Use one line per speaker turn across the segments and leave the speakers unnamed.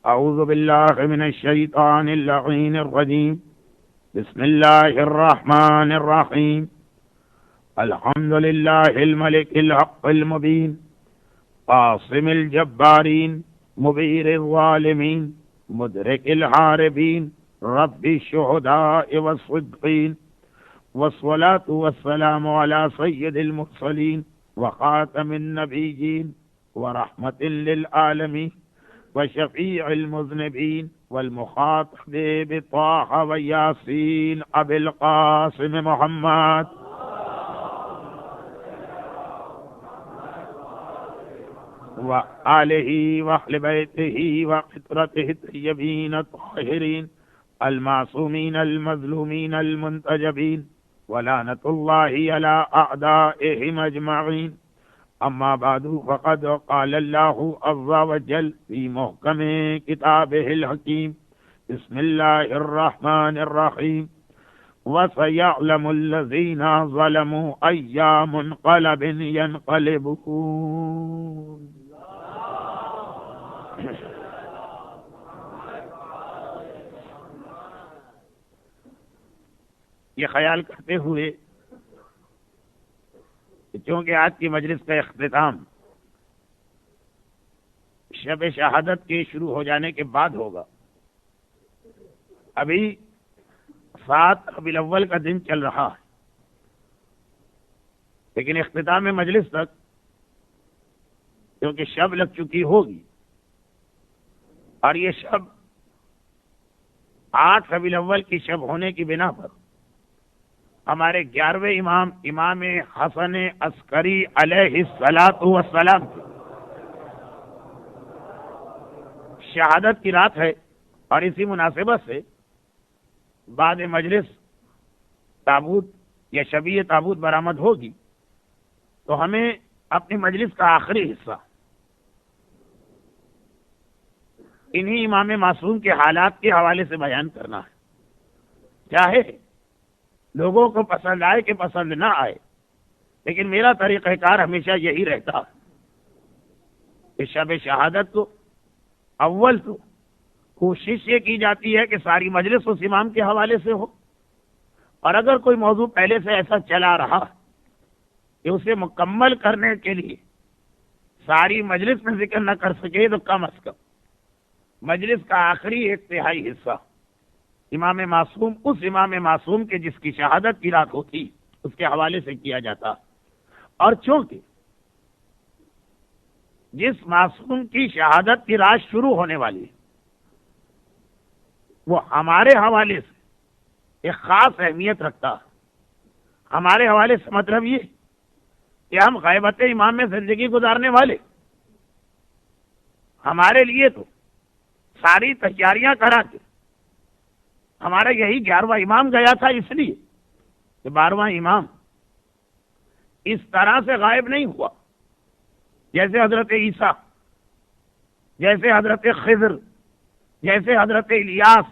اعوذ باللہ من الشیطان اللعین الرجیم بسم اللہ الرحمن الرحیم الحمد للہ الملک الحق المبین قاسم الجبارین مبیر الظالمین مدرک الحاربین رب الشہداء والصدقین والصلاة والسلام علی سید المرسلین وخاتم النبیین ورحمة للعالمین وشفیع المذنبین والمخاطب بطاہ ویاسین ابی القاسم محمد وآلہ وأہل بیتہ وقطرتہ الطیبین الطاہرین المعصومین المظلومین المنتجبین ولعنۃ اللہ علی اعدائہم اجمعین اما بعد فقد قال اللہ عز وجل فی محکم کتابہ الحکیم بسم اللہ الرحمن الرحیم وَسَيَعْلَمُ الَّذِينَ ظَلَمُوا أَيَّ مُنْقَلَبٍ يَنْقَلِبُونَ۔ یہ خیال کرتے ہوئے کہ چونکہ آج کی مجلس کا اختتام شب شہادت کے شروع ہو جانے کے بعد ہوگا، ابھی 7 ربیع الاول کا دن چل رہا ہے، لیکن اختتام مجلس تک کیونکہ شب لگ چکی ہوگی، اور یہ شب 8 ربیع الاول کی شب ہونے کی بنا پر ہمارے 11ویں امام حسن عسکری علیہ الصلاۃ والسلام کی شہادت کی رات ہے، اور اسی مناسبت سے بعد مجلس تابوت یا شبیہ تابوت برآمد ہوگی، تو ہمیں اپنی مجلس کا آخری حصہ انہی امام معصوم کے حالات کے حوالے سے بیان کرنا ہے، چاہے لوگوں کو پسند آئے کہ پسند نہ آئے، لیکن میرا طریقہ کار ہمیشہ یہی رہتا ہے کہ شب شہادت کو اول تو کوشش یہ کی جاتی ہے کہ ساری مجلس اس امام کے حوالے سے ہو، اور اگر کوئی موضوع پہلے سے ایسا چلا رہا کہ اسے مکمل کرنے کے لیے ساری مجلس میں ذکر نہ کر سکے تو کم از کم مجلس کا آخری 1/3 حصہ امام معصوم، اس امام معصوم کے جس کی شہادت کی رات ہوتی، اس کے حوالے سے کیا جاتا۔ اور چونکہ جس معصوم کی شہادت کی رات شروع ہونے والی ہے وہ ہمارے حوالے سے ایک خاص اہمیت رکھتا ہے۔ ہمارے حوالے سے مطلب یہ کہ ہم غیبت امام میں زندگی گزارنے والے، ہمارے لیے تو ساری تیاریاں کرا کے ہمارا یہی 11واں امام گیا تھا، اس لیے کہ 12واں امام اس طرح سے غائب نہیں ہوا جیسے حضرت عیسیٰ، جیسے حضرت خضر، جیسے حضرت الیاس،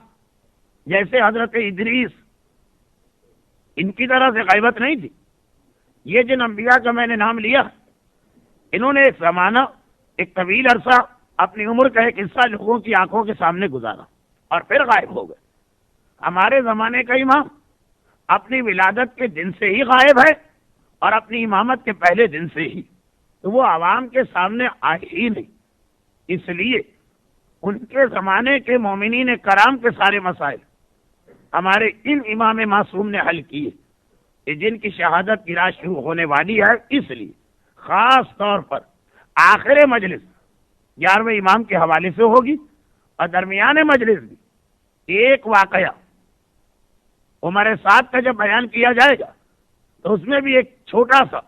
جیسے حضرت ادریس، ان کی طرح سے غیبت نہیں تھی۔ یہ جن انبیاء کا میں نے نام لیا، انہوں نے ایک زمانہ، ایک طویل عرصہ اپنی عمر کا ایک حصہ لوگوں کی آنکھوں کے سامنے گزارا اور پھر غائب ہو گئے۔ ہمارے زمانے کا امام اپنی ولادت کے دن سے ہی غائب ہے، اور اپنی امامت کے پہلے دن سے ہی، تو وہ عوام کے سامنے آئے ہی نہیں۔ اس لیے ان کے زمانے کے مومنین کرام کے سارے مسائل ہمارے ان امام معصوم نے حل کیے، کہ جن کی شہادت کی رات شروع ہونے والی ہے، اس لیے خاص طور پر آخر مجلس 11ویں امام کے حوالے سے ہوگی، اور درمیان مجلس بھی ایک واقعہ عمر سعد کا جب بیان کیا جائے گا تو اس میں بھی ایک چھوٹا سا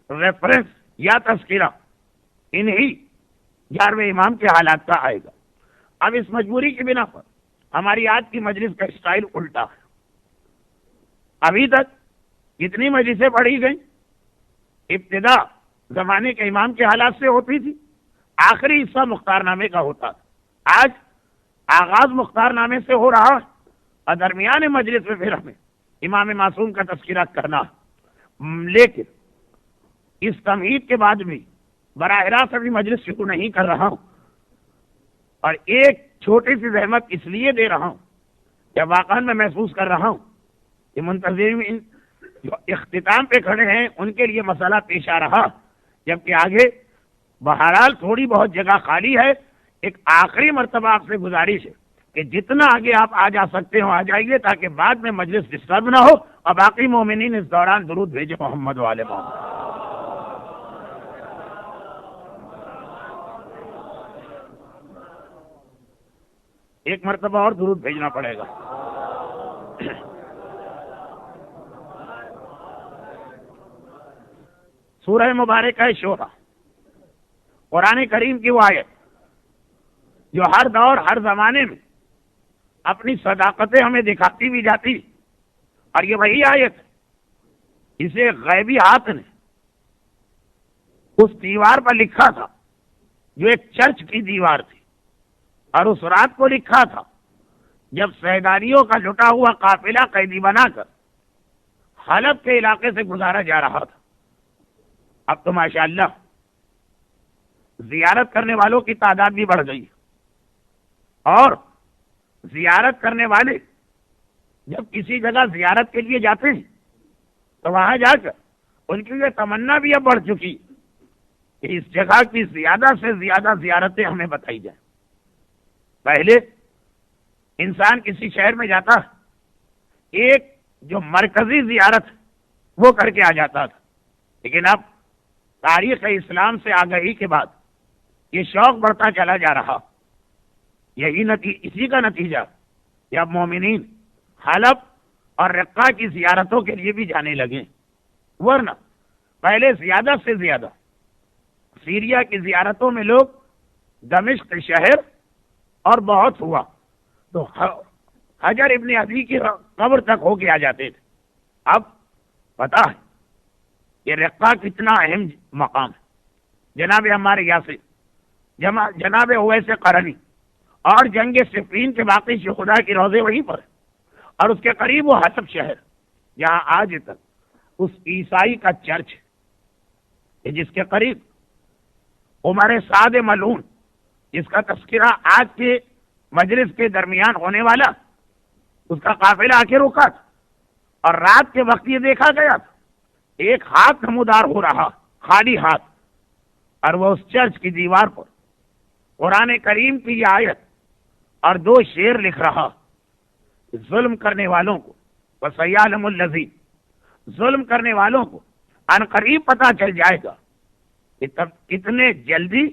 ریفرنس یا تذکرہ انہی 11ویں امام کے حالات کا آئے گا۔ اب اس مجبوری کی بنا پر ہماری آج کی مجلس کا اسٹائل الٹا ہے۔ ابھی تک کتنی مجلسیں پڑھی گئیں؟ ابتدا زمانے کے امام کے حالات سے ہوتی تھی، آخری حصہ مختار نامے کا ہوتا تھا۔ آج آغاز مختار نامے سے ہو رہا ہے، اور درمیان مجلس میں پھر ہمیں امام معصوم کا تذکرہ کرنا، لیکن اس تمہید کے بعد بھی براہ راست ابھی مجلس شروع نہیں کر رہا ہوں، اور ایک چھوٹی سی زحمت اس لیے دے رہا ہوں کہ واقعا میں محسوس کر رہا ہوں کہ منتظرین جو اختتام پہ کھڑے ہیں ان کے لیے مسئلہ پیش آ رہا، جبکہ آگے بہرحال تھوڑی بہت جگہ خالی ہے۔ ایک آخری مرتبہ آپ سے گزارش ہے کہ جتنا آگے آپ آ جا سکتے ہو آ جائیے، تاکہ بعد میں مجلس ڈسٹرب نہ ہو، اور باقی مومنین اس دوران درود بھیجے محمد و آل محمد۔ ایک مرتبہ اور درود بھیجنا پڑے گا۔ سورہ مبارکہ شورى، قرآن کریم کی وہ آیت جو ہر دور ہر زمانے میں اپنی صداقتیں ہمیں دکھاتی بھی جاتی، اور یہ وہی آیت اسے غیبی ہاتھ نے اس دیوار پر لکھا تھا جو ایک چرچ کی دیوار تھی، اور اس رات کو لکھا تھا جب سیداریوں کا لٹا ہوا قافلہ قیدی بنا کر حلب کے علاقے سے گزارا جا رہا تھا۔ اب تو ماشاءاللہ زیارت کرنے والوں کی تعداد بھی بڑھ گئی، اور زیارت کرنے والے جب کسی جگہ زیارت کے لیے جاتے ہیں تو وہاں جا کر ان کی یہ تمنا بھی اب بڑھ چکی کہ اس جگہ کی زیادہ سے زیادہ زیارتیں ہمیں بتائی جائیں۔ پہلے انسان کسی شہر میں جاتا، ایک جو مرکزی زیارت وہ کر کے آ جاتا تھا، لیکن اب تاریخ اسلام سے آگہی کے بعد یہ شوق بڑھتا چلا جا رہا۔ اسی کا نتیجہ کہ اب مومنین حلب اور رقہ کی زیارتوں کے لیے بھی جانے لگے، ورنہ پہلے زیادہ سے زیادہ سیریا کی زیارتوں میں لوگ دمشق شہر اور بہت ہوا تو حجر ابن عدی کی قبر تک ہو کے آ جاتے تھے۔ اب پتہ ہے کہ رقہ کتنا اہم مقام ہے۔ جناب ہمارے یاسر، جناب اویس قرنی اور جنگ صفین کے باقی شہداء کی روزے وہیں پر، اور اس کے قریب وہ حلب شہر جہاں آج تک اس عیسائی کا چرچ ہے، جس کے قریب عمر سعد ملعون، جس کا تذکرہ آج کے مجلس کے درمیان ہونے والا، اس کا قافلہ آ کے رکا تھا، اور رات کے وقت یہ دیکھا گیا تھا ایک ہاتھ نمودار ہو رہا، خالی ہاتھ، اور وہ اس چرچ کی دیوار پر قرآن کریم کی یہ آیت اور دو شعر لکھ رہا، ظلم کرنے والوں کو وَسَيَعْلَمُ الَّذِينَ، ظلم کرنے والوں کو ان قریب پتہ چل جائے گا کہ کتنے جلدی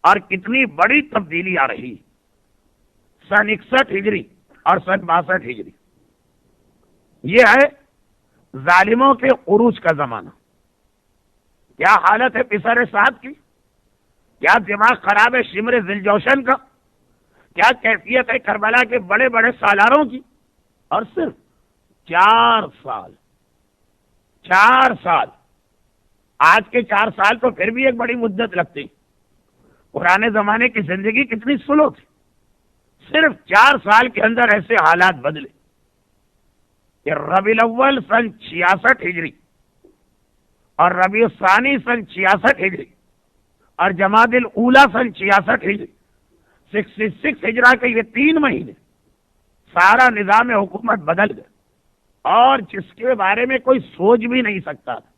اور کتنی بڑی تبدیلی آ رہی۔ سن 61 ہجری اور سن 62 ہجری، یہ ہے ظالموں کے عروج کا زمانہ۔ کیا حالت ہے پسر سعد کی، کیا دماغ خراب ہے شمر ذوالجوشن کا، کیا کیفیت ہے کربلا کے بڑے بڑے سالاروں کی، اور صرف 4 سال، آج کے 4 سال تو پھر بھی ایک بڑی مدت لگتی، پرانے زمانے کی زندگی کتنی سلو تھی، صرف 4 سال کے اندر ایسے حالات بدلے کہ ربیع الاول سن 66 ہجری اور ربیع الثانی سن 66 ہجری اور جمادی الاولیٰ سن 66 ہجری، 66 ہجرہ کے یہ 3 مہینے سارا نظام حکومت بدل گیا، اور جس کے بارے میں کوئی سوچ بھی نہیں سکتا تھا،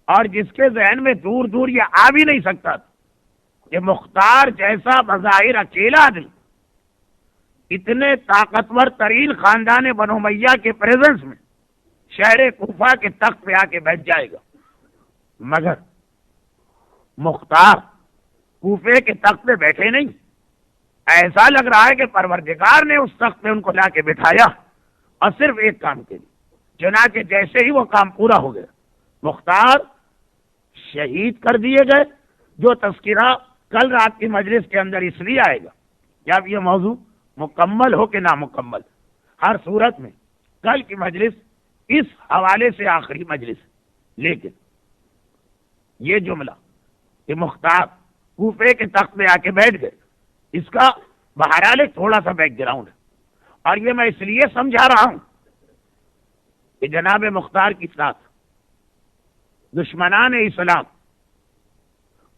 اور جس کے ذہن میں دور دور یہ آ بھی نہیں سکتا تھا کہ مختار جیسا بظاہر اکیلا آدمی اتنے طاقتور ترین خاندان بنو امیہ کے پریزنس میں شہر کوفہ کے تخت پہ آ کے بیٹھ جائے گا۔ مگر مختار کوفے کے تخت پہ بیٹھے نہیں، ایسا لگ رہا ہے کہ پروردگار نے اس تخت پہ ان کو لا کے بٹھایا، اور صرف ایک کام کے لیے، چنانچہ جیسے ہی وہ کام پورا ہو گیا مختار شہید کر دیے گئے، جو تذکرہ کل رات کی مجلس کے اندر اس لیے آئے گا کہ اب یہ موضوع مکمل ہو کہ نامکمل، ہر صورت میں کل کی مجلس اس حوالے سے آخری مجلس، لیکن یہ جملہ کہ مختار کوفے کے تخت میں آ کے بیٹھ گئے، اس کا بہرحال ایک تھوڑا سا بیک گراؤنڈ ہے، اور یہ میں اس لیے سمجھا رہا ہوں کہ جناب مختار کی ساتھ دشمنان اسلام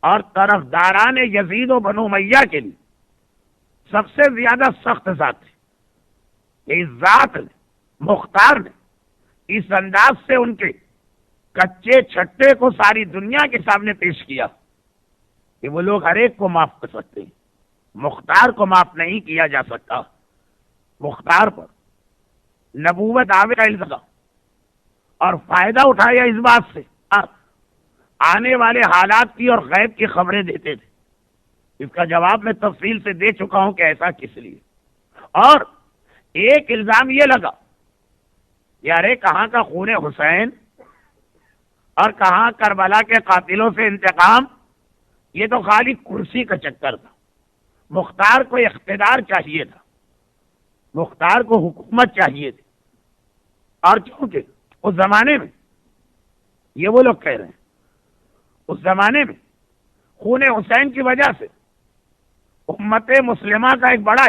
اور طرفداران یزید و بنو امیہ کے لیے سب سے زیادہ سخت ذات تھی. اس ذات نے، مختار نے، اس انداز سے ان کے کچے چھٹے کو ساری دنیا کے سامنے پیش کیا کہ وہ لوگ ہر ایک کو معاف کر سکتے ہیں، مختار کو معاف نہیں کیا جا سکتا. مختار پر نبوت دعوے کا الزام اور فائدہ اٹھایا اس بات سے آنے والے حالات کی اور غیب کی خبریں دیتے تھے. اس کا جواب میں تفصیل سے دے چکا ہوں کہ ایسا کس لیے. اور ایک الزام یہ لگا کہ ارے کہاں کا خون حسین اور کہاں کربلا کے قاتلوں سے انتقام، یہ تو خالی کرسی کا چکر تھا. مختار کو اقتدار چاہیے تھا، مختار کو حکومت چاہیے تھی. اور چونکہ اس زمانے میں یہ وہ لوگ کہہ رہے ہیں، اس زمانے میں خون حسین کی وجہ سے امت مسلمہ کا ایک بڑا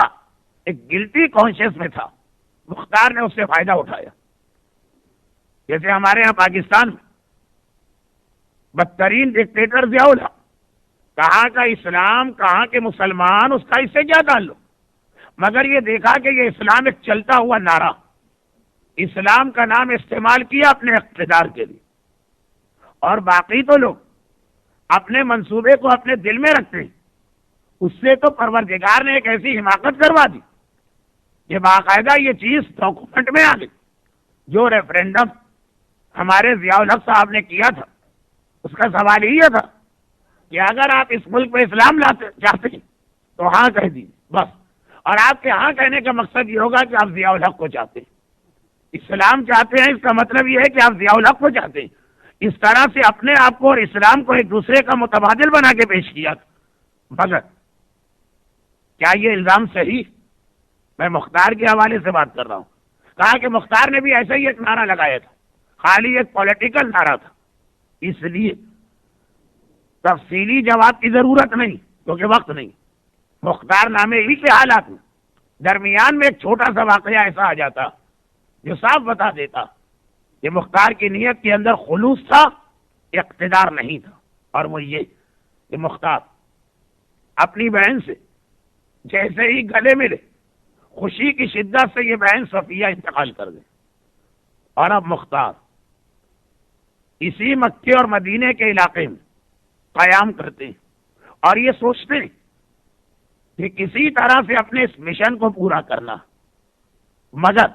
ایک گلٹی کانشیس میں تھا. مختار نے اس سے فائدہ اٹھایا. جیسے ہمارے ہاں پاکستان میں بدترین ڈکٹیٹر ضیاء الحق، کہاں کا اسلام کہاں کے مسلمان، اس کا اس سے کیا تعلق، مگر یہ دیکھا کہ یہ اسلام ایک چلتا ہوا نعرہ، اسلام کا نام استعمال کیا اپنے اقتدار کے لیے. اور باقی تو لوگ اپنے منصوبے کو اپنے دل میں رکھتے ہیں. اس سے تو پروردگار نے ایک ایسی حماقت کروا دی کہ باقاعدہ یہ چیز ڈاکومنٹ میں آ گئی. جو ریفرینڈم ہمارے ضیاء الحق صاحب نے کیا تھا، اس کا سوال یہ تھا کہ اگر آپ اس ملک میں اسلام لاتے چاہتے ہیں تو ہاں کہہ دیجیے بس. اور آپ کے ہاں کہنے کا مقصد یہ ہوگا کہ آپ ضیاء الحق کو چاہتے ہیں، اسلام چاہتے ہیں، اس کا مطلب یہ ہے کہ آپ ضیاء الحق کو چاہتے ہیں. اس طرح سے اپنے آپ کو اور اسلام کو ایک دوسرے کا متبادل بنا کے پیش کیا تھا. مگر کیا یہ الزام صحیح؟ میں مختار کے حوالے سے بات کر رہا ہوں. کہا کہ مختار نے بھی ایسا ہی ایک نعرہ لگایا تھا، خالی ایک پولیٹیکل نعرہ تھا. اس لیے تفصیلی جواب کی ضرورت نہیں کیونکہ وقت نہیں. مختار نامے ہی کے حالات میں درمیان میں ایک چھوٹا سا واقعہ ایسا آ جاتا جو صاف بتا دیتا کہ مختار کی نیت کے اندر خلوص تھا، اقتدار نہیں تھا. اور وہ یہ کہ مختار اپنی بہن سے جیسے ہی گلے ملے، خوشی کی شدت سے یہ بہن صفیہ انتقال کر گئی. اور اب مختار اسی مکے اور مدینے کے علاقے میں قیام کرتے ہیں اور یہ سوچتے ہیں کہ کسی طرح سے اپنے اس مشن کو پورا کرنا. مگر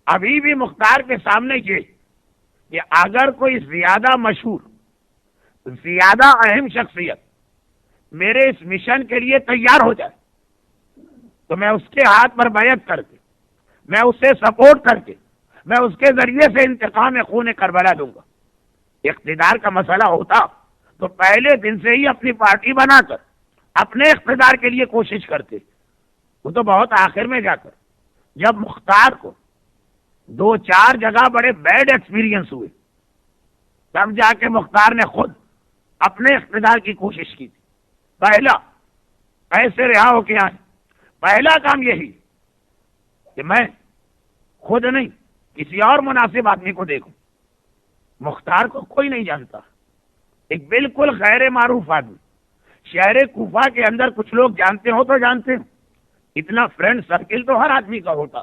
ابھی بھی مختار کے سامنے یہ کہ اگر کوئی زیادہ مشہور، زیادہ اہم شخصیت میرے اس مشن کے لیے تیار ہو جائے تو میں اس کے ہاتھ پر بیعت کر کے، میں اسے سپورٹ کر کے، میں اس کے ذریعے سے انتقام خون کربلا دوں گا. اقتدار کا مسئلہ ہوتا تو پہلے دن سے ہی اپنی پارٹی بنا کر اپنے اقتدار کے لیے کوشش کرتے. وہ تو بہت آخر میں جا کر جب مختار کو 2-4 جگہ بڑے بیڈ ایکسپیرینس ہوئے تب جا کے مختار نے خود اپنے اقتدار کی کوشش کی تھی. پہلا ایسے رہا ہو کے آئے، پہلا کام یہی کہ میں خود نہیں کسی اور مناسب آدمی کو دیکھوں. مختار کو کوئی نہیں جانتا، ایک بالکل غیر معروف آدمی. شہر کوفہ کے اندر کچھ لوگ جانتے ہو تو جانتے ہو، اتنا فرینڈ سرکل تو ہر آدمی کا ہوتا.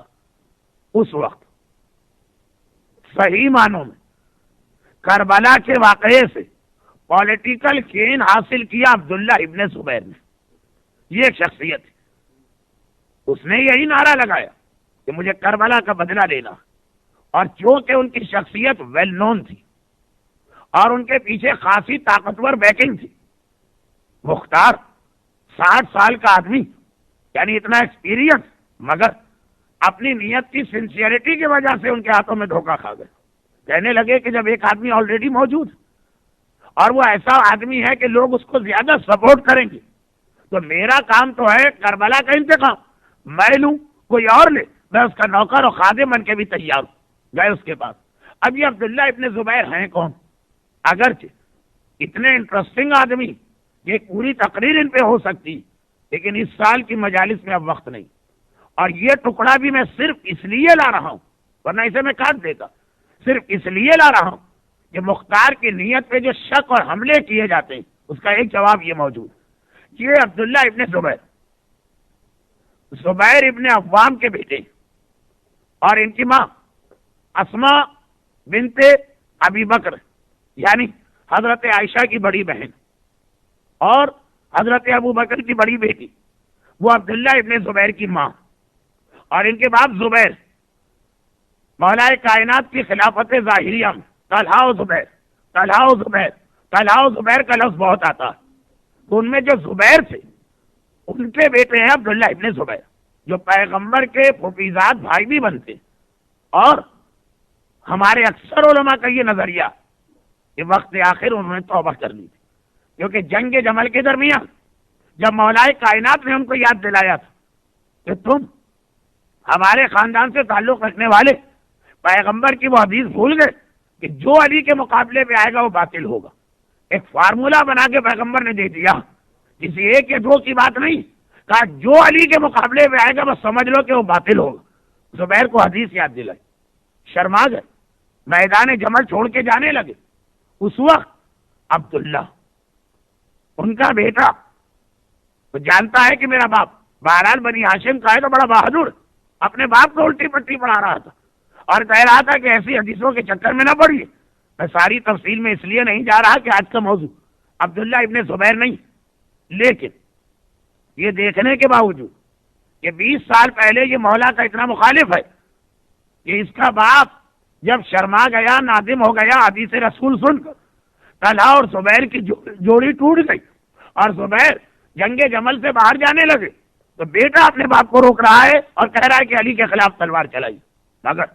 اس وقت صحیح معنوں میں کربلا کے واقعے سے پولیٹیکل گین حاصل کیا عبداللہ ابن زبیر نے. یہ ایک شخصیت ہے، اس نے یہی نعرہ لگایا کہ مجھے کربلا کا بدلہ لینا. اور چونکہ ان کی شخصیت ویل نون تھی اور ان کے پیچھے خاصی طاقتور بیکنگ تھی، مختار 60 سال کا آدمی، یعنی اتنا ایکسپیرینس، مگر اپنی نیت کی سنسیئرٹی کی وجہ سے ان کے ہاتھوں میں دھوکہ کھا گئے. کہنے لگے کہ جب ایک آدمی آلریڈی موجود اور وہ ایسا آدمی ہے کہ لوگ اس کو زیادہ سپورٹ کریں گے تو میرا کام تو ہے کربلا کا انتقام. میں لوں کوئی اور لے، میں اس کا نوکر اور خادم بن کے بھی تیار ہوں. گئے اس کے پاس. اب یہ عبداللہ ابن زبیر ہیں کون؟ اگرچہ اتنے انٹرسٹنگ آدمی یہ پوری تقریر ان پہ ہو سکتی، لیکن اس سال کی مجالس میں اب وقت نہیں. اور یہ ٹکڑا بھی میں صرف اس لیے لا رہا ہوں، ورنہ اسے میں کاٹ دیتا. صرف اس لیے لا رہا ہوں کہ مختار کی نیت پہ جو شک اور حملے کیے جاتے ہیں اس کا ایک جواب یہ موجود. یہ عبداللہ ابن زبیر زبیر ابن عوام کے بیٹے اور ان کی ماں اسما بنت ابی بکر یعنی حضرت عائشہ کی بڑی بہن اور حضرت ابو بکر کی بڑی بیٹی وہ عبداللہ ابن زبیر کی ماں اور ان کے باپ زبیر مولا کائنات کی خلافت ظاہریہ میں طلحہ و زبیر طلحہ و زبیر طلحہ و زبیر کا لفظ بہت آتا ہے، تو ان میں جو زبیر تھے ان کے بیٹے ہیں عبداللہ ابن زبیر جو پیغمبر کے پھوپھیزاد بھائی بھی بنتے، اور ہمارے اکثر علماء کا یہ نظریہ کہ وقت آخر انہوں نے توبہ کر لی تھی، کیونکہ جنگ جمل کے درمیان جب مولا کائنات نے ان کو یاد دلایا تھا کہ تم ہمارے خاندان سے تعلق رکھنے والے پیغمبر کی وہ حدیث بھول گئے کہ جو علی کے مقابلے میں آئے گا وہ باطل ہوگا، ایک فارمولہ بنا کے پیغمبر نے دے دیا، کسی ایک یا دو کی بات نہیں، کہا جو علی کے مقابلے میں آئے گا بس سمجھ لو کہ وہ باطل ہوگا۔ زبیر کو حدیث یاد دلائی، شرما گئے، میدان جمل چھوڑ کے جانے لگے۔ اس وقت عبداللہ ان کا بیٹا تو جانتا ہے کہ میرا باپ بہرحال بنی ہاشم کا ہے تو بڑا بہادر، اپنے باپ کو الٹی پٹی پڑھا رہا تھا اور کہہ رہا تھا کہ ایسی حدیثوں کے چکر میں نہ پڑیے۔ میں ساری تفصیل میں اس لیے نہیں جا رہا کہ آج کا موضوع عبداللہ ابن زبیر نہیں، لیکن یہ دیکھنے کے باوجود کہ 20 سال پہلے یہ مولا کا اتنا مخالف ہے کہ اس کا باپ جب شرما گیا، نادم ہو گیا، حدیث رسول سن کر طلحہ اور زبیر کی جوڑی ٹوٹ گئی اور زبیر جنگ جمل سے باہر جانے لگے، تو بیٹا اپنے باپ کو روک رہا ہے اور کہہ رہا ہے کہ علی کے خلاف تلوار چلائی، مگر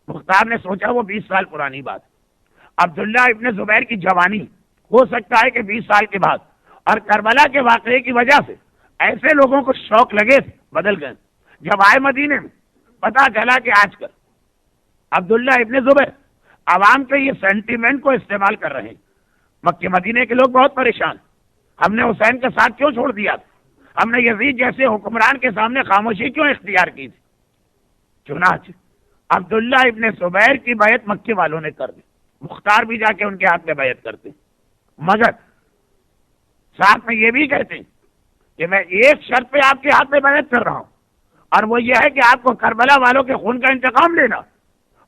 مختار نے سوچا وہ 20 سال پرانی بات، عبداللہ ابن زبیر کی جوانی ہو سکتا ہے کہ 20 سال کے بعد اور کربلا کے واقعے کی وجہ سے ایسے لوگوں کو شوق لگے تھے بدل گئے۔ جب آئے مدینے میں پتا چلا کہ آج کل عبداللہ ابن زبیر عوام کے یہ سینٹیمنٹ کو استعمال کر رہے ہیں، مکہ مدینے کے لوگ بہت پریشان، ہم نے حسین کا ساتھ کیوں چھوڑ دیا تھا، ہم نے یزید جیسے حکمران کے سامنے خاموشی کیوں اختیار کی تھی۔ چنانچہ عبداللہ ابن زبیر کی بیعت مکے والوں نے کر دی، مختار بھی جا کے ان کے ہاتھ میں بیعت کرتے، مگر ساتھ میں یہ بھی کہتے ہیں کہ میں ایک شرط پہ آپ کے ہاتھ میں بیعت کر رہا ہوں، اور وہ یہ ہے کہ آپ کو کربلا والوں کے خون کا انتقام لینا،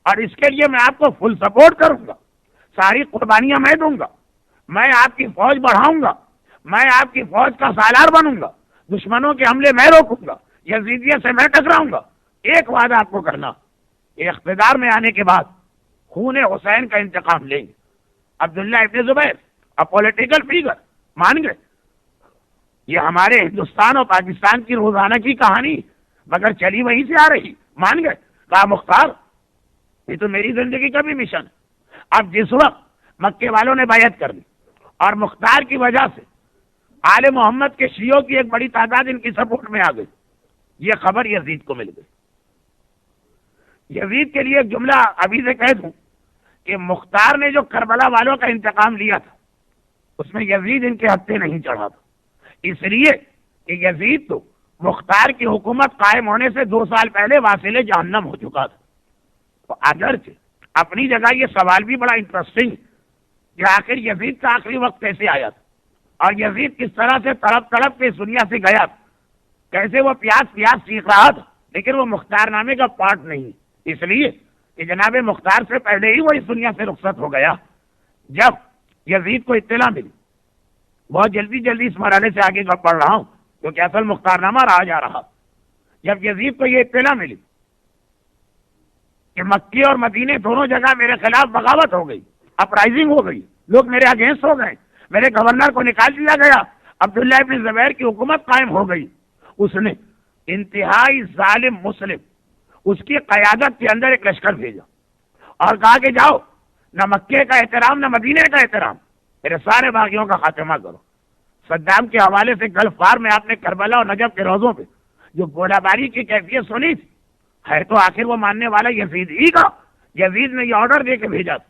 اور اس کے لیے میں آپ کو فل سپورٹ کروں گا، ساری قربانیاں میں دوں گا، میں آپ کی فوج بڑھاؤں گا، میں آپ کی فوج کا سالار بنوں گا، دشمنوں کے حملے میں روکوں گا، یزیدیت سے میں ٹکراؤں گا۔ ایک وعدہ آپ کو کرنا کہ اقتدار میں آنے کے بعد خون حسین کا انتقام لیں گے۔ عبداللہ ابن زبیر اب پولیٹیکل فیگر مان گئے، یہ ہمارے ہندوستان اور پاکستان کی روزانہ کی کہانی مگر چلی وہیں سے آ رہی، مان گئے، کہا مختار یہ تو میری زندگی کا بھی مشن ہے۔ اب جس وقت مکے والوں نے بیعت کر دی اور مختار کی وجہ سے آل محمد کے شیعوں کی ایک بڑی تعداد ان کی سپورٹ میں آ گئی، یہ خبر یزید کو مل گئی۔ یزید کے لیے ایک جملہ ابھی سے کہہ دوں کہ مختار نے جو کربلا والوں کا انتقام لیا تھا اس میں یزید ان کے ہتھے نہیں چڑھا تھا، اس لیے کہ یزید تو مختار کی حکومت قائم ہونے سے 2 سال پہلے واصل جہنم ہو چکا تھا۔ تو اگرچہ اپنی جگہ یہ سوال بھی بڑا انٹرسٹنگ کہ آخر یزید کا آخری وقت کیسے آیا تھا اور یزید کس طرح سے تڑپ تڑپ کے اس دنیا سے گیا تھا، کیسے وہ پیاس پیاس سیکھ رہا تھا، لیکن وہ مختار نامے کا پارٹ نہیں، اس لیے کہ جناب مختار سے پہلے ہی وہ اس دنیا سے رخصت ہو گیا۔ جب یزید کو اطلاع ملی، بہت جلدی اس مرحلے سے آگے بڑھ رہا ہوں کیونکہ اصل مختار نامہ رہا جا رہا، جب یزید کو یہ اطلاع ملی کہ مکے اور مدینے دونوں جگہ میرے خلاف بغاوت ہو گئی، اپرائزنگ ہو گئی، لوگ میرے اگینسٹ ہو گئے، میرے گورنر کو نکال دیا گیا، عبداللہ ابن زبیر کی حکومت قائم ہو گئی، اس نے انتہائی ظالم مسلم اس کی قیادت کے اندر ایک لشکر بھیجا اور کہا کہ جاؤ، نہ مکے کا احترام نہ مدینے کا احترام، میرے سارے باغیوں کا خاتمہ کرو۔ صدام کے حوالے سے گلف وار میں آپ نے کربلا اور نجف کے روزوں پہ جو گولہ باری کی کیفیت سنی تھی، ہے تو آخر وہ ماننے والا یزید ہی کا، یزید نے یہ آرڈر دے کے بھیجا تھا،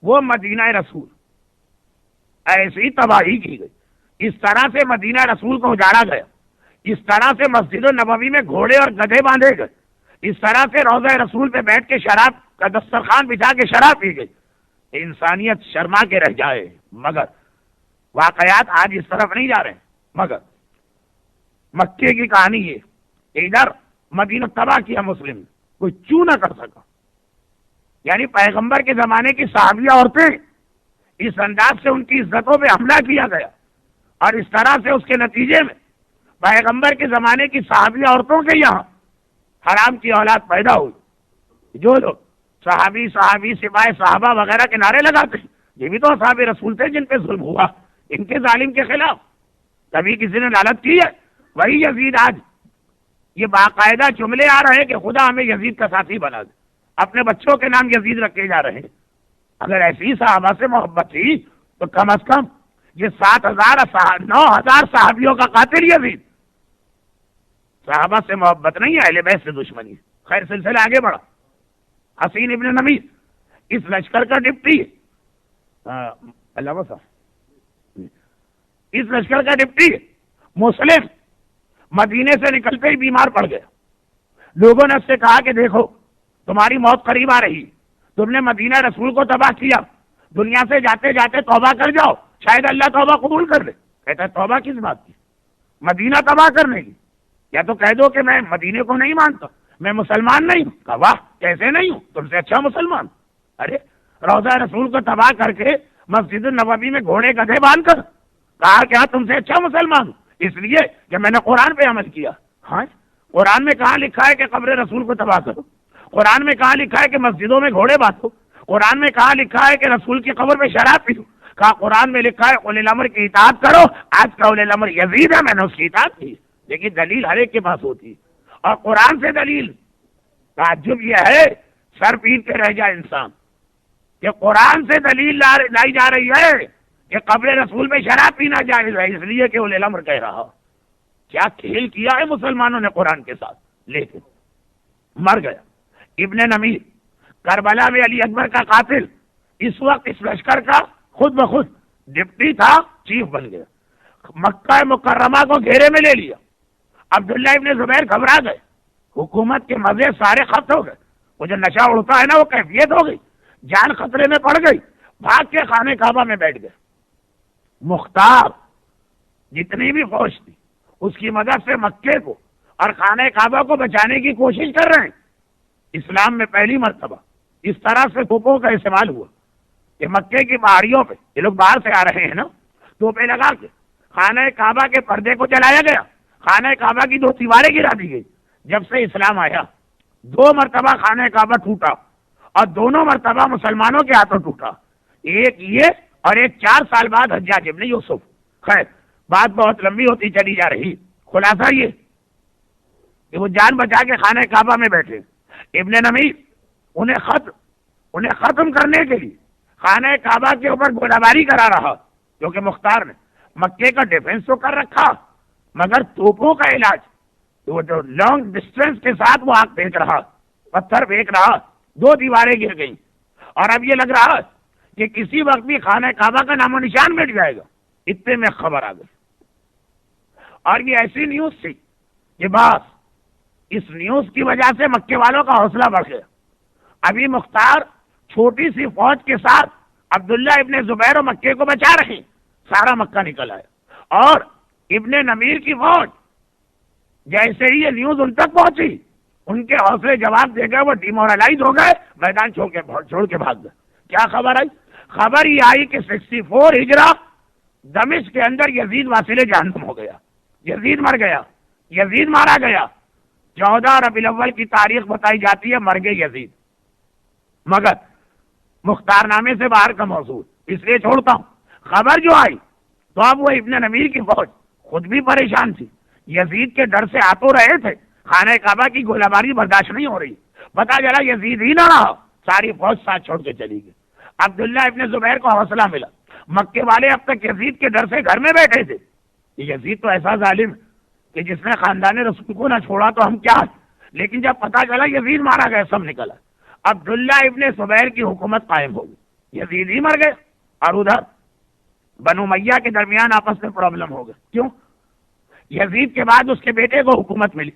وہ مدینہ رسول ایسی تباہی کی گئی، اس طرح سے مدینہ رسول کو اجاڑا گیا، اس طرح سے مسجد نبوی میں گھوڑے اور گدھے باندھے گئے، اس طرح سے روضہ رسول پہ بیٹھ کے شراب کا دسترخوان بچھا کے شراب پی گئی، انسانیت شرما کے رہ جائے۔ مگر واقعات آج اس طرف نہیں جا رہے، مگر مکے کی کہانی یہ ادھر مدینہ تباہ کیا مسلم نے، کوئی چوں نہ کر سکا. یعنی پیغمبر کے زمانے کی صحابیہ عورتیں اس انداز سے ان کی عزتوں پہ حملہ کیا گیا، اور اس طرح سے اس کے نتیجے میں پیغمبر کے زمانے کی صحابیہ عورتوں کے یہاں حرام کی اولاد پیدا ہوئی. جو لوگ صحابی صحابی سپاہی صحابہ وغیرہ کے نعرے لگاتے ہیں، یہ بھی تو اصحاب رسول تھے جن پہ ظلم ہوا، ان کے ظالم کے خلاف کبھی کسی نے لعنت کی ہے؟ وہی یزید آج یہ باقاعدہ جملے آ رہے ہیں کہ خدا ہمیں یزید کا ساتھی بنا دے، اپنے بچوں کے نام یزید رکھے جا رہے ہیں. اگر ایسی صحابہ سے محبت تھی تو کم از کم یہ 9,000 صحابیوں کا قاتل یزید. صحابہ سے محبت نہیں ہے، اہل بیت سے دشمنی. خیر سلسلہ آگے بڑھا. حسین ابن نمیر اس لشکر کا ڈپٹی علامہ صاحب، اس لشکر کا ڈپٹی مسلم مدینے سے نکلتے ہی بیمار پڑ گیا. لوگوں نے اس سے کہا کہ دیکھو تمہاری موت قریب آ رہی، تم نے مدینہ رسول کو تباہ کیا، دنیا سے جاتے جاتے توبہ کر جاؤ، شاید اللہ توبہ قبول کر لے. کہتا ہے توبہ کس بات کی؟ مدینہ تباہ کرنے کی؟ یا تو کہہ دو کہ میں مدینے کو نہیں مانتا، میں مسلمان نہیں ہوں. کہا واہ کیسے نہیں ہوں، تم سے اچھا مسلمان. ارے روضہ رسول کو تباہ کر کے مسجد النبوی میں گھوڑے گدھے باندھ کر کہا کیا تم سے اچھا مسلمان ہوں، اس لیے کہ میں نے قرآن پہ عمل کیا. ہاں قرآن میں کہاں لکھا ہے کہ قبر رسول کو تباہ کرو؟ قرآن میں کہاں لکھا ہے کہ مسجدوں میں گھوڑے باندھو؟ قرآن میں کہاں لکھا ہے کہ رسول کی قبر پہ شراب پیو؟ کہا قرآن میں لکھا ہے اولی الامر کی اطاعت کرو. آج کا اولی الامر یزید ہے، میں نے اس کی اطاعت کی. لیکن دلیل ہر ایک کے پاس ہوتی، اور قرآن سے دلیل. تعجب یہ ہے سر پیٹ کے رہ جائے انسان کہ قرآن سے دلیل لائی جا رہی ہے کہ قبر رسول میں شراب پینا جائز ہے، اس لیے کہ اولی الامر کہہ رہا. کیا کھیل کیا ہے مسلمانوں نے قرآن کے ساتھ. لیکن مر گیا ابن نمیر، کربلا میں علی اکبر کا قاتل. اس وقت اس لشکر کا خود بخود ڈپٹی تھا، چیف بن گیا. مکہ مکرمہ کو گھیرے میں لے لیا. عبداللہ ابن زبیر گھبرا گئے، حکومت کے مزے سارے ختم ہو گئے. وہ جو نشہ اڑتا ہے نا وہ کیفیت ہو گئی، جان خطرے میں پڑ گئی. بھاگ کے خانے کعبہ میں بیٹھ گئے. مختار جتنی بھی فوج تھی اس کی مدد سے مکے کو اور خانہ کعبہ کو بچانے کی کوشش کر رہے ہیں. اسلام میں پہلی مرتبہ اس طرح سے توپوں کا استعمال ہوا کہ مکے کی پہاڑیوں پہ یہ لوگ باہر سے آ رہے ہیں نا، توپیں لگا کے خانہ کعبہ کے پردے کو جلایا گیا. خانہ کعبہ کی 2 دیواریں گرا دی گئی. جب سے اسلام آیا 2 مرتبہ خانہ کعبہ ٹوٹا، اور دونوں مرتبہ مسلمانوں کے ہاتھوں ٹوٹا. ایک یہ اور ایک 4 سال بعد حجاج ابن یوسف. خیر بات بہت لمبی ہوتی چلی جا رہی. خلاصہ یہ کہ وہ جان بچا کے خانہ کعبہ میں بیٹھے. ابن نمیر انہیں ختم کرنے کے لیے خانہ کعبہ کے اوپر گولہ باری کرا رہا، کیونکہ مختار نے مکے کا ڈیفنس تو کر رکھا، مگر توپوں کا علاج وہ جو لانگ ڈسٹینس کے ساتھ وہ آگ پھینک رہا، پتھر پھینک رہا. 2 دیواریں گر گئیں، اور اب یہ لگ رہا کہ کسی وقت بھی خانہ کعبہ کا نام و نشان مٹ جائے گا. اتنے میں خبر آ گئی، اور یہ ایسی نیوز تھی کہ بس اس نیوز کی وجہ سے مکے والوں کا حوصلہ بڑھ گیا. ابھی مختار چھوٹی سی فوج کے ساتھ عبداللہ ابن زبیر و مکے کو بچا رہے، سارا مکہ نکل آیا. اور ابن نمیر کی فوج جیسے ہی یہ نیوز ان تک پہنچی، ان کے حوصلے جواب دے گئے، وہ ڈیمورلائز ہو گئے، میدان چھوڑ کے بھاگ گئے. کیا خبر آئی؟ خبر یہ آئی کہ 64 ہجرہ دمشق کے اندر یزید واصل جہنم ہو گیا. یزید مر گیا، یزید مارا گیا. 14 ربیع الاول کی تاریخ بتائی جاتی ہے، مر گئے یزید. مگر مختار نامے سے باہر کا موضوع اس لیے چھوڑتا ہوں. خبر جو آئی تو اب وہ ابن نمیر کی فوج خود بھی پریشان تھی، یزید کے ڈر سے آ تو رہے تھے، خانہ کعبہ کی گولہ باری برداشت نہیں ہو رہی. پتا چلا یزید ہی نہ رہا، ساری فوج ساتھ چھوڑ کے چلی گئی. عبداللہ ابن زبیر کو حوصلہ ملا. مکے والے اب تک یزید کے ڈر سے گھر میں بیٹھے تھے. یزید تو ایسا ظالم کہ جس نے خاندان رسول کو نہ چھوڑا تو ہم کیا. لیکن جب پتا چلا یزید مارا گیا، سب نکلا. عبداللہ ابن زبیر کی حکومت قائم ہو گئی، یزید ہی مر گئے. اور ادھر بنو امیہ کے درمیان آپس میں پرابلم ہو گئے. کیوں؟ یزید کے بعد اس کے بیٹے کو حکومت ملی.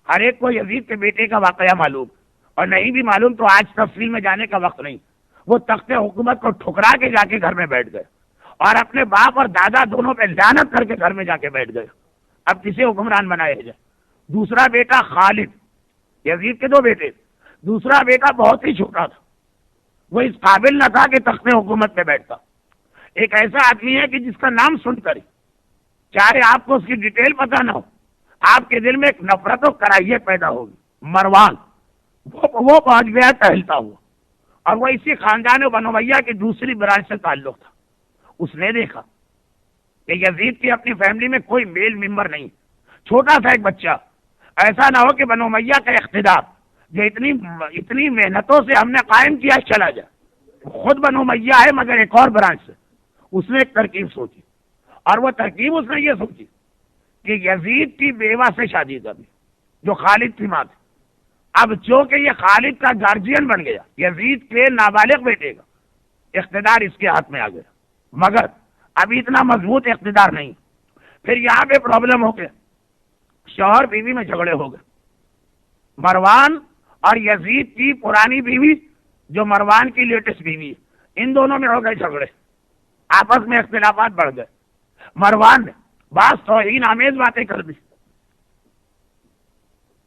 ہر ایک کو یزید کے بیٹے کا واقعہ معلوم، اور نہیں بھی معلوم تو آج تفصیل میں جانے کا وقت نہیں. وہ تخت حکومت کو ٹھکرا کے جا کے گھر میں بیٹھ گئے، اور اپنے باپ اور دادا دونوں پہ لعنت کر کے گھر میں جا کے بیٹھ گئے. اب کسے حکمران بنایا جائے؟ دوسرا بیٹا خالد، یزید کے 2 بیٹے، دوسرا بیٹا بہت ہی چھوٹا تھا، وہ اس قابل نہ تھا کہ تخت حکومت پہ بیٹھتا۔ ایک ایسا آدمی ہے کہ جس کا نام سن کر چاہے آپ کو اس کی ڈیٹیل پتہ نہ ہو، آپ کے دل میں ایک نفرت و کراہیت پیدا ہوگی۔ مروان وہ پہنچ گیا ٹہلتا ہوا، اور وہ اسی خاندان بنو امیہ کی دوسری برانچ سے تعلق تھا۔ اس نے دیکھا کہ یزید کی اپنی فیملی میں کوئی میل ممبر نہیں، چھوٹا تھا ایک بچہ، ایسا نہ ہو کہ بنو امیہ کا اقتدار جو اتنی محنتوں سے ہم نے قائم کیا چلا جائے۔ خود بنو امیہ ہے مگر ایک اور برانچ سے۔ اس نے ایک ترکیب سوچی، اور وہ ترکیب اس نے یہ سوچی کہ یزید کی بیوہ سے شادی کرنی، جو خالد کی ماں تھی۔ اب چونکہ یہ خالد کا گارجین بن گیا، یزید کے نابالغ بیٹے کا اقتدار اس کے ہاتھ میں آ گیا، مگر ابھی اتنا مضبوط اقتدار نہیں۔ پھر یہاں پہ پرابلم ہو گیا، شوہر بیوی میں جھگڑے ہو گئے۔ مروان اور یزید کی پرانی بیوی جو مروان کی لیٹسٹ بیوی ہے، ان دونوں میں ہو گئے جھگڑے، آپس میں اختلافات بڑھ گئے۔ مروان نے بعض توہین آمیز باتیں کر دی۔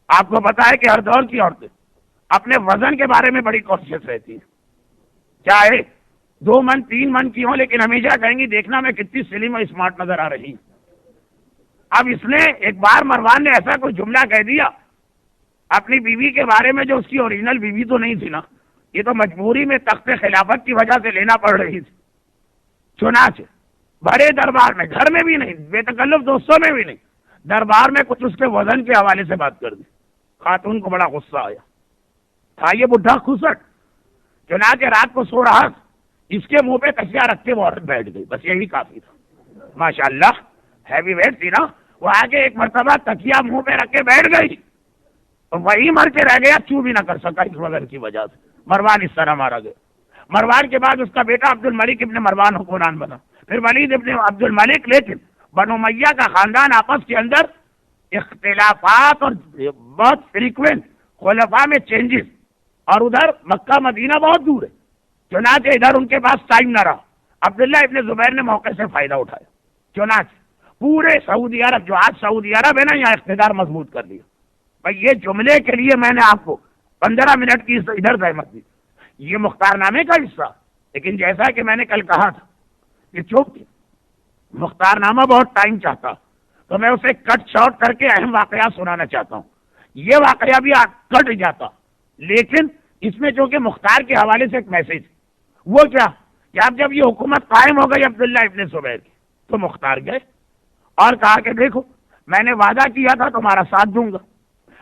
آپ کو پتا ہے کہ ہر دور کی عورتیں اپنے وزن کے بارے میں بڑی کانشیس رہتی ہیں، چاہے 2 من 3 من کی ہوں، لیکن ہمیشہ کہیں گی دیکھنا میں کتنی سلیم اور اسمارٹ نظر آ رہی ہوں۔ اب اس نے ایک بار مروان نے ایسا کوئی جملہ کہہ دیا اپنی بیوی کے بارے میں، جو اس کی اوریجنل بیوی تو نہیں تھی نا، یہ تو مجبوری میں تخت خلافت کی وجہ سے لینا پڑ رہی تھی۔ چنانچہ بڑے دربار میں، گھر میں بھی نہیں، بے تکلف دوستوں میں بھی نہیں، دربار میں کچھ اس کے وزن کے حوالے سے بات کر دی۔ خاتون کو بڑا غصہ آیا، تھا یہ بڈھا کھسٹ۔ چنانچہ رات کو سو رہا، اس کے منہ پہ تکیہ رکھ کے وہ عورت بیٹھ گئی، بس یہی کافی تھا۔ ماشاءاللہ ہیوی ویٹ تھی نا، وہ آگے ایک مرتبہ تکیہ منہ پہ رکھ کے بیٹھ گئی، وہی مر کے رہ گیا، چو بھی نہ کر سکا اس وزن کی وجہ سے۔ مروان اس طرح مارا گیا۔ مروان کے بعد اس کا بیٹا عبد الملک ابن مروان حکمران بنا، پھر ولید ابن عبد الملک۔ لیکن بنو امیہ کا خاندان آپس کے اندر اختلافات اور بہت فریکوینٹ خلفاء میں چینجز، اور ادھر مکہ مدینہ بہت دور ہے، چنانچہ ادھر ان کے پاس ٹائم نہ رہا۔ عبداللہ ابن زبیر نے موقع سے فائدہ اٹھایا، چنانچہ پورے سعودی عرب، جو آج سعودی عرب ہے نا، یہاں اقتدار مضبوط کر لیا۔ بھائی یہ جملے کے لیے میں نے آپ کو 15 منٹ کی ادھر زحمت دی، یہ مختار نامے کا حصہ، لیکن جیسا کہ میں نے کل کہا تھا کہ چونکہ مختار نامہ بہت ٹائم چاہتا، تو میں اسے کٹ شارٹ کر کے اہم واقعات سنانا چاہتا ہوں۔ یہ واقعہ بھی کٹ جاتا، لیکن اس میں چونکہ مختار کے حوالے سے ایک میسج، وہ کیا کہ اب جب یہ حکومت قائم ہو گئی عبداللہ ابن زبیر کی، تو مختار گئے اور کہا کہ دیکھو میں نے وعدہ کیا تھا تمہارا ساتھ دوں گا،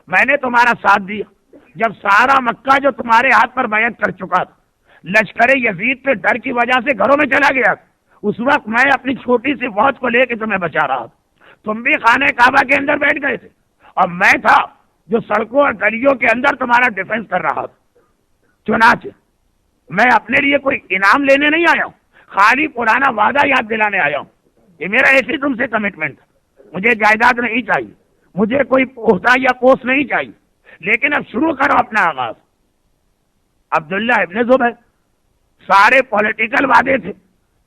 میں نے تمہارا ساتھ دیا۔ جب سارا مکہ جو تمہارے ہاتھ پر بیعت کر چکا تھا، لشکر یزید کے ڈر کی وجہ سے گھروں میں چلا گیا، اس وقت میں اپنی چھوٹی سی فوج کو لے کے تمہیں بچا رہا تھا، تم بھی خانہ کعبہ کے اندر بیٹھ گئے تھے، اور میں تھا جو سڑکوں اور گلیوں کے اندر تمہارا ڈیفنس کر رہا تھا۔ چنانچہ میں اپنے لیے کوئی انعام لینے نہیں آیا ہوں، خالی پرانا وعدہ یاد دلانے آیا ہوں۔ یہ میرا ایسی تم سے کمٹمنٹ ہے، مجھے جائیداد نہیں چاہیے، مجھے کوئی عہدہ یا پوسٹ نہیں چاہیے، لیکن اب شروع کرو اپنا آغاز۔ عبداللہ ابن زبیر، سارے پولیٹیکل وعدے تھے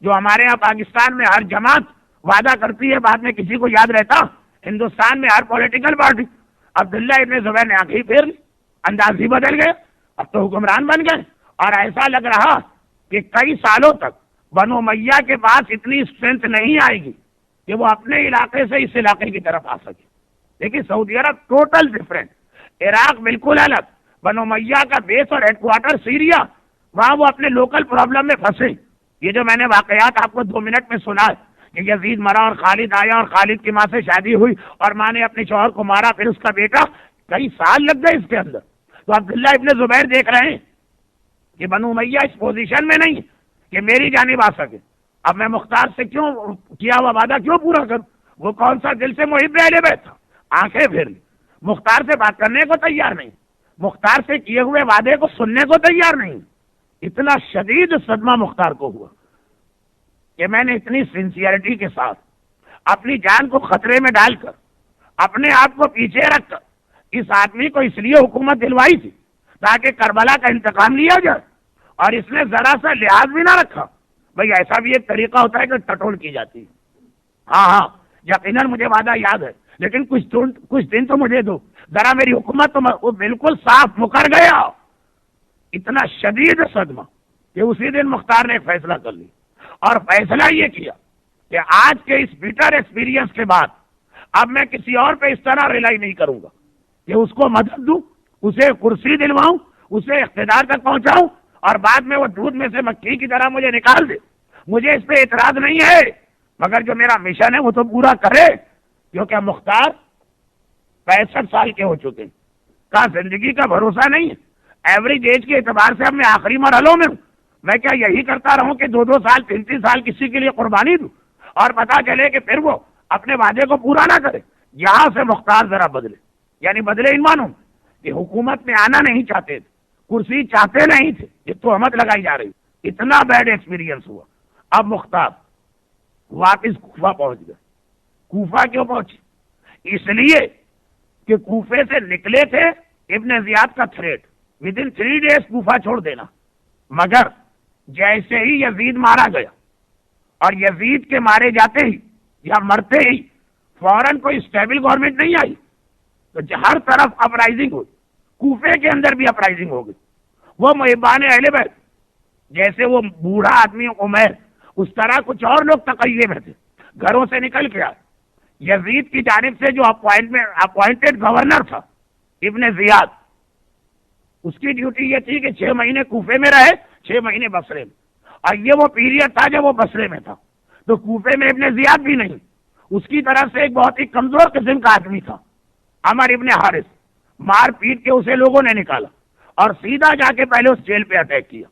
جو ہمارے یہاں پاکستان میں ہر جماعت وعدہ کرتی ہے، بعد میں کسی کو یاد رہتا، ہندوستان میں ہر پولیٹیکل پارٹی۔ عبداللہ ابن زبیر نے آنکھیں پھیر لی، انداز ہی بدل گئے، اب تو حکمران بن گئے، اور ایسا لگ رہا کہ کئی سالوں تک بنو امیہ کے پاس اتنی اسٹرینتھ نہیں آئے گی کہ وہ اپنے علاقے سے اس علاقے کی طرف آ سکے۔ لیکن سعودی عرب ٹوٹل ڈفرینٹ، عراق بالکل الگ، بنو امیہ کا بیس اور ہیڈ کوارٹر سیریا، وہاں وہ اپنے لوکل پرابلم میں پھنسے۔ یہ جو میں نے واقعات آپ کو 2 منٹ میں سنا ہے کہ یزید مرا اور خالد آیا اور خالد کی ماں سے شادی ہوئی اور ماں نے اپنے شوہر کو مارا، پھر اس کا بیٹا، کئی سال لگ گئے اس کے اندر۔ تو عبداللہ ابن زبیر دیکھ رہے ہیں کہ بنو امیہ اس پوزیشن میں نہیں کہ میری جانب آ سکے، اب میں مختار سے کیوں کیا ہوا وعدہ کیوں پورا کروں؟ وہ کون سا دل سے محب رہے بیٹھا، آنکھیں پھیر لی، مختار سے بات کرنے کو تیار نہیں، مختار سے کیے ہوئے وعدے کو سننے کو تیار نہیں۔ اتنا شدید صدمہ مختار کو ہوا کہ میں نے اتنی سنسیئرٹی کے ساتھ اپنی جان کو خطرے میں ڈال کر، اپنے آپ کو پیچھے رکھ کر اس آدمی کو اس لیے حکومت دلوائی تھی تاکہ کربلا کا انتقام لیا جائے، اور اس نے ذرا سا لحاظ بھی نہ رکھا۔ بھئی ایسا بھی ایک طریقہ ہوتا ہے کہ ٹٹول کی جاتی ہے۔ ہاں یقیناً مجھے وعدہ یاد ہے، لیکن کچھ دن تو مجھے دو ذرا، میری حکومت تو وہ بالکل صاف مکر گیا. اتنا شدید صدمہ کہ اسی دن مختار نے ایک فیصلہ کر لی، اور فیصلہ یہ کیا کہ آج کے اس بیٹر ایکسپیرینس کے بعد اب میں کسی اور پہ اس طرح ریلائی نہیں کروں گا کہ اس کو مدد دوں، اسے کرسی دلواؤں، اسے اقتدار تک پہنچاؤں، اور بعد میں وہ دودھ میں سے مکھی کی طرح مجھے نکال دے. مجھے اس پہ اعتراض نہیں ہے، مگر جو میرا مشن ہے وہ تو پورا کرے. کیونکہ مختار 65 سال کے ہو چکے ہیں، کا زندگی کا بھروسہ نہیں ہے. ایوریج ایج کے اعتبار سے اب میں آخری مرحلوں میں ہوں. میں کیا یہی کرتا رہوں کہ 2 سال 3 سال کسی کے لیے قربانی دوں اور پتا چلے کہ پھر وہ اپنے وعدے کو پورا نہ کرے؟ یہاں سے مختار ذرا بدلے، یعنی بدلے ان مانوں کہ حکومت میں آنا نہیں چاہتے تھے، کرسی چاہتے نہیں تھے، یہ تہمت لگائی جا رہی. اتنا بیڈ ایکسپیرینس ہوا. اب مختار واپس کوفہ پہنچ گئے. کوفہ کیوں پہنچے؟ اس لیے کہ کوفے سے نکلے تھے ابن زیاد کا تھریٹ، ودن 3 days کوفہ چھوڑ دینا. مگر جیسے ہی یزید مارا گیا، اور یزید کے مارے جاتے ہی یا مرتے ہی فوراً کوئی اسٹیبل گورنمنٹ نہیں آئی، تو ہر طرف اپرائزنگ ہوئی. کوفے کے اندر بھی اپرائزنگ ہو گئی. وہ محبان اہل بیت، جیسے وہ بوڑھا آدمی عمیر، اس طرح کچھ اور لوگ تقیے میں تھے، گھروں سے نکل کے آئے. یزید کی جانب سے جو اپوائنٹڈ گورنر تھا ابن زیاد، اس کی ڈیوٹی یہ تھی کہ 6 مہینے کوفے میں رہے، 6 مہینے بصرے میں. اور یہ وہ پیریڈ تھا جب وہ بصرے میں تھا، تو کوفے میں ابن زیاد بھی نہیں. اس کی طرف سے ایک بہت ہی کمزور قسم کا آدمی تھا، عمر ابن حارث. مار پیٹ کے اسے لوگوں نے نکالا اور سیدھا جا کے پہلے اس جیل پہ اٹیک کیا.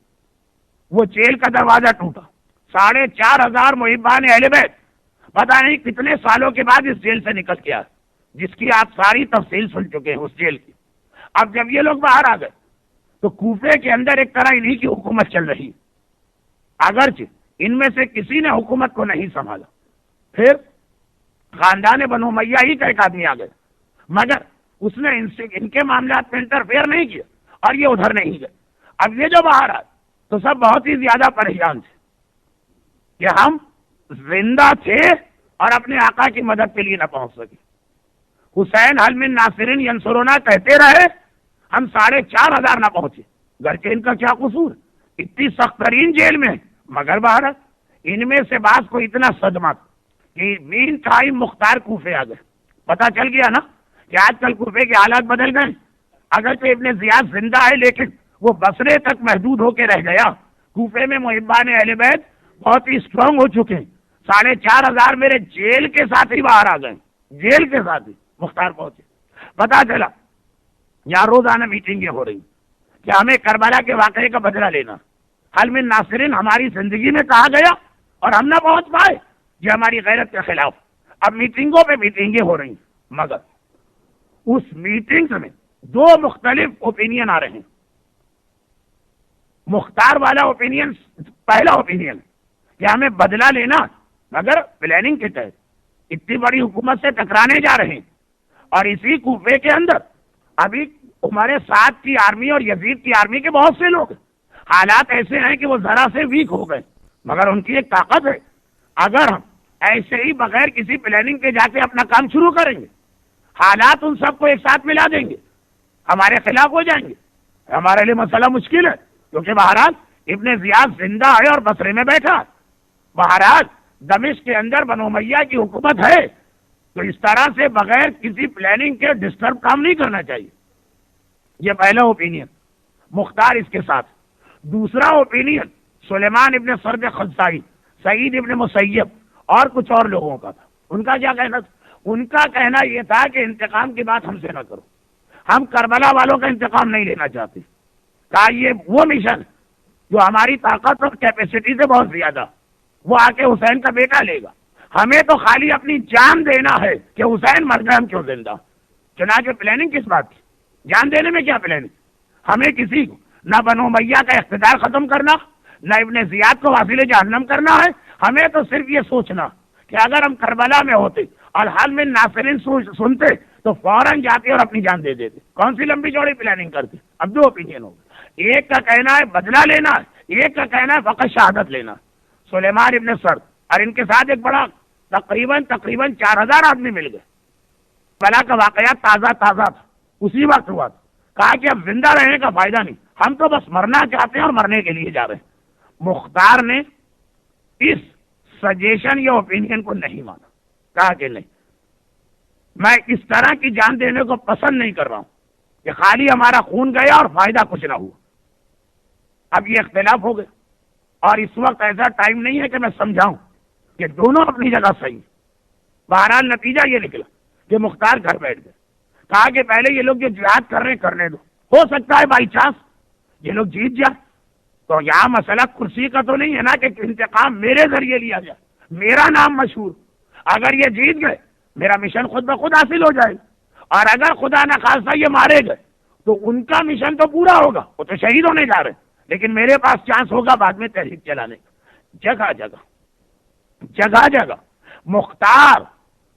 وہ جیل کا دروازہ ٹوٹا. 4,500 محبان اہل بیت پتہ نہیں کتنے سالوں کے بعد اس جیل سے نکل کے آئے، جس کی آپ ساری تفصیل سن چکے ہیں اس جیل کی. اب جب یہ لوگ باہر آ گئے تو کوفے کے اندر ایک طرح انہی کی حکومت چل رہی. اگرچہ ان میں سے کسی نے حکومت کو نہیں سنبھالا. پھر خاندان بنو امیہ ہی کا ایک آدمی آ گیا، مگر اس نے ان کے معاملات میں انٹرفیئر نہیں کیا، اور یہ ادھر نہیں گئے. اب یہ جو باہر آئے تو سب بہت ہی زیادہ پریشان تھے کہ ہم زندہ تھے اور اپنے آقا کی مدد کے لیے نہ پہنچ سکے. حسین حل من ناصرین ینصرنا کہتے رہے، ہم 4,500 نہ پہنچے. گرچہ ان کا کیا قصور، اتنی سخت ترین جیل میں، مگر باہر ان میں سے بعض کو اتنا صدمہ کہ مین ٹائم مختار کوفے آ گئے. پتہ چل گیا نا کہ آج کل کوفے کے حالات بدل گئے. اگرچہ ابن زیاد زندہ ہے لیکن وہ بصرے تک محدود ہو کے رہ گیا. کوفے میں محبان اہل بیت بہت ہی اسٹرانگ ہو چکے ہیں. 4,500 میرے جیل کے ساتھ ہی باہر آ گئے، جیل کے ساتھ ہی مختار پہنچے. پتا چلا یہاں روزانہ میٹنگیں ہو رہی کہ ہمیں کربلا کے واقعے کا بدلہ لینا. حل من ناصرین ہماری زندگی میں کہا گیا اور ہم نہ پہنچ پائے، یہ ہماری غیرت کے خلاف. اب میٹنگوں پہ میٹنگیں ہو رہی، مگر اس میٹنگز میں 2 مختلف اوپینین آ رہے ہیں. مختار والا اوپینین پہلا اوپینین کہ ہمیں بدلہ لینا، مگر پلاننگ کے تحت اتنی بڑی حکومت سے ٹکرانے جا رہے ہیں. اور اسی کوفے کے اندر ابھی ہمارے ساتھ کی آرمی اور یزید کی آرمی کے بہت سے لوگ، حالات ایسے ہیں کہ وہ ذرا سے ویک ہو گئے، مگر ان کی ایک طاقت ہے. اگر ہم ایسے ہی بغیر کسی پلاننگ کے جا کے اپنا کام شروع کریں گے، حالات ان سب کو ایک ساتھ ملا دیں گے، ہمارے خلاف ہو جائیں گے. ہمارے لیے مسئلہ مشکل ہے، کیونکہ بہرحال ابن زیاد زندہ ہے اور بصرے میں بیٹھا. بہرحال دمشق کے اندر بنو امیہ کی حکومت ہے، تو اس طرح سے بغیر کسی پلاننگ کے ڈسٹرب کام نہیں کرنا چاہیے. یہ پہلا اوپینین، مختار اس کے ساتھ. دوسرا اوپینین سلیمان ابن سرد خزائی، سعید ابن مسیب اور کچھ اور لوگوں کا تھا. ان کا کیا کہنا تھا؟ ان کا کہنا یہ تھا کہ انتقام کی بات ہم سے نہ کرو، ہم کربلا والوں کا انتقام نہیں لینا چاہتے. کہا یہ وہ مشن جو ہماری طاقت اور کیپیسٹی سے بہت زیادہ، وہ آ کے حسین کا بیٹا لے گا، ہمیں تو خالی اپنی جان دینا ہے کہ حسین مر گئے ہم کیوں زندہ. چنانچہ پلاننگ کس بات کی؟ جان دینے میں کیا پلاننگ؟ ہمیں کسی کو نہ بنو امیہ کا اقتدار ختم کرنا، نہ ابن زیاد کو واصل جہنم کرنا ہے. ہمیں تو صرف یہ سوچنا کہ اگر ہم کربلا میں ہوتے اور حل من ناصرین سنتے تو فوراً جاتے اور اپنی جان دے دیتے. کون سی لمبی چوڑی پلاننگ کرتے؟ اب 2 اوپینین ہو گئے. ایک کا کہنا ہے بدلہ لینا، ایک کا کہنا ہے فقط شہادت لینا. سلیمان ابن سرد اور ان کے ساتھ ایک بڑا تقریباً 4,000 آدمی مل گئے. بلا کا واقعات تازہ تازہ تھا، اسی وقت ہوا تھا. کہا کہ اب زندہ رہنے کا فائدہ نہیں، ہم تو بس مرنا چاہتے ہیں اور مرنے کے لیے جا رہے ہیں. مختار نے اس سجیشن یا اوپینین کو نہیں مانا. کہا کہ نہیں، میں اس طرح کی جان دینے کو پسند نہیں کر رہا ہوں کہ خالی ہمارا خون گیا اور فائدہ کچھ نہ ہوا. اب یہ اختلاف ہو گئے اور اس وقت ایسا ٹائم نہیں ہے کہ میں سمجھاؤں کہ دونوں اپنی جگہ صحیح. بہرحال نتیجہ یہ نکلا کہ مختار گھر بیٹھ گئے. کہا کہ پہلے یہ لوگ جو جہاد کر رہے ہیں کرنے دو، ہو سکتا ہے بائی چانس یہ لوگ جیت جائے. تو یہاں مسئلہ کرسی کا تو نہیں ہے نا کہ انتقام میرے ذریعے لیا جائے، میرا نام مشہور. اگر یہ جیت گئے میرا مشن خود بخود حاصل ہو جائے، اور اگر خدا نہ خواستہ یہ مارے گئے تو ان کا مشن تو پورا ہوگا، وہ تو شہید ہونے جا رہے ہیں، لیکن میرے پاس چانس ہوگا بعد میں تحریک چلانے کا. جگہ جگہ جگہ جگہ مختار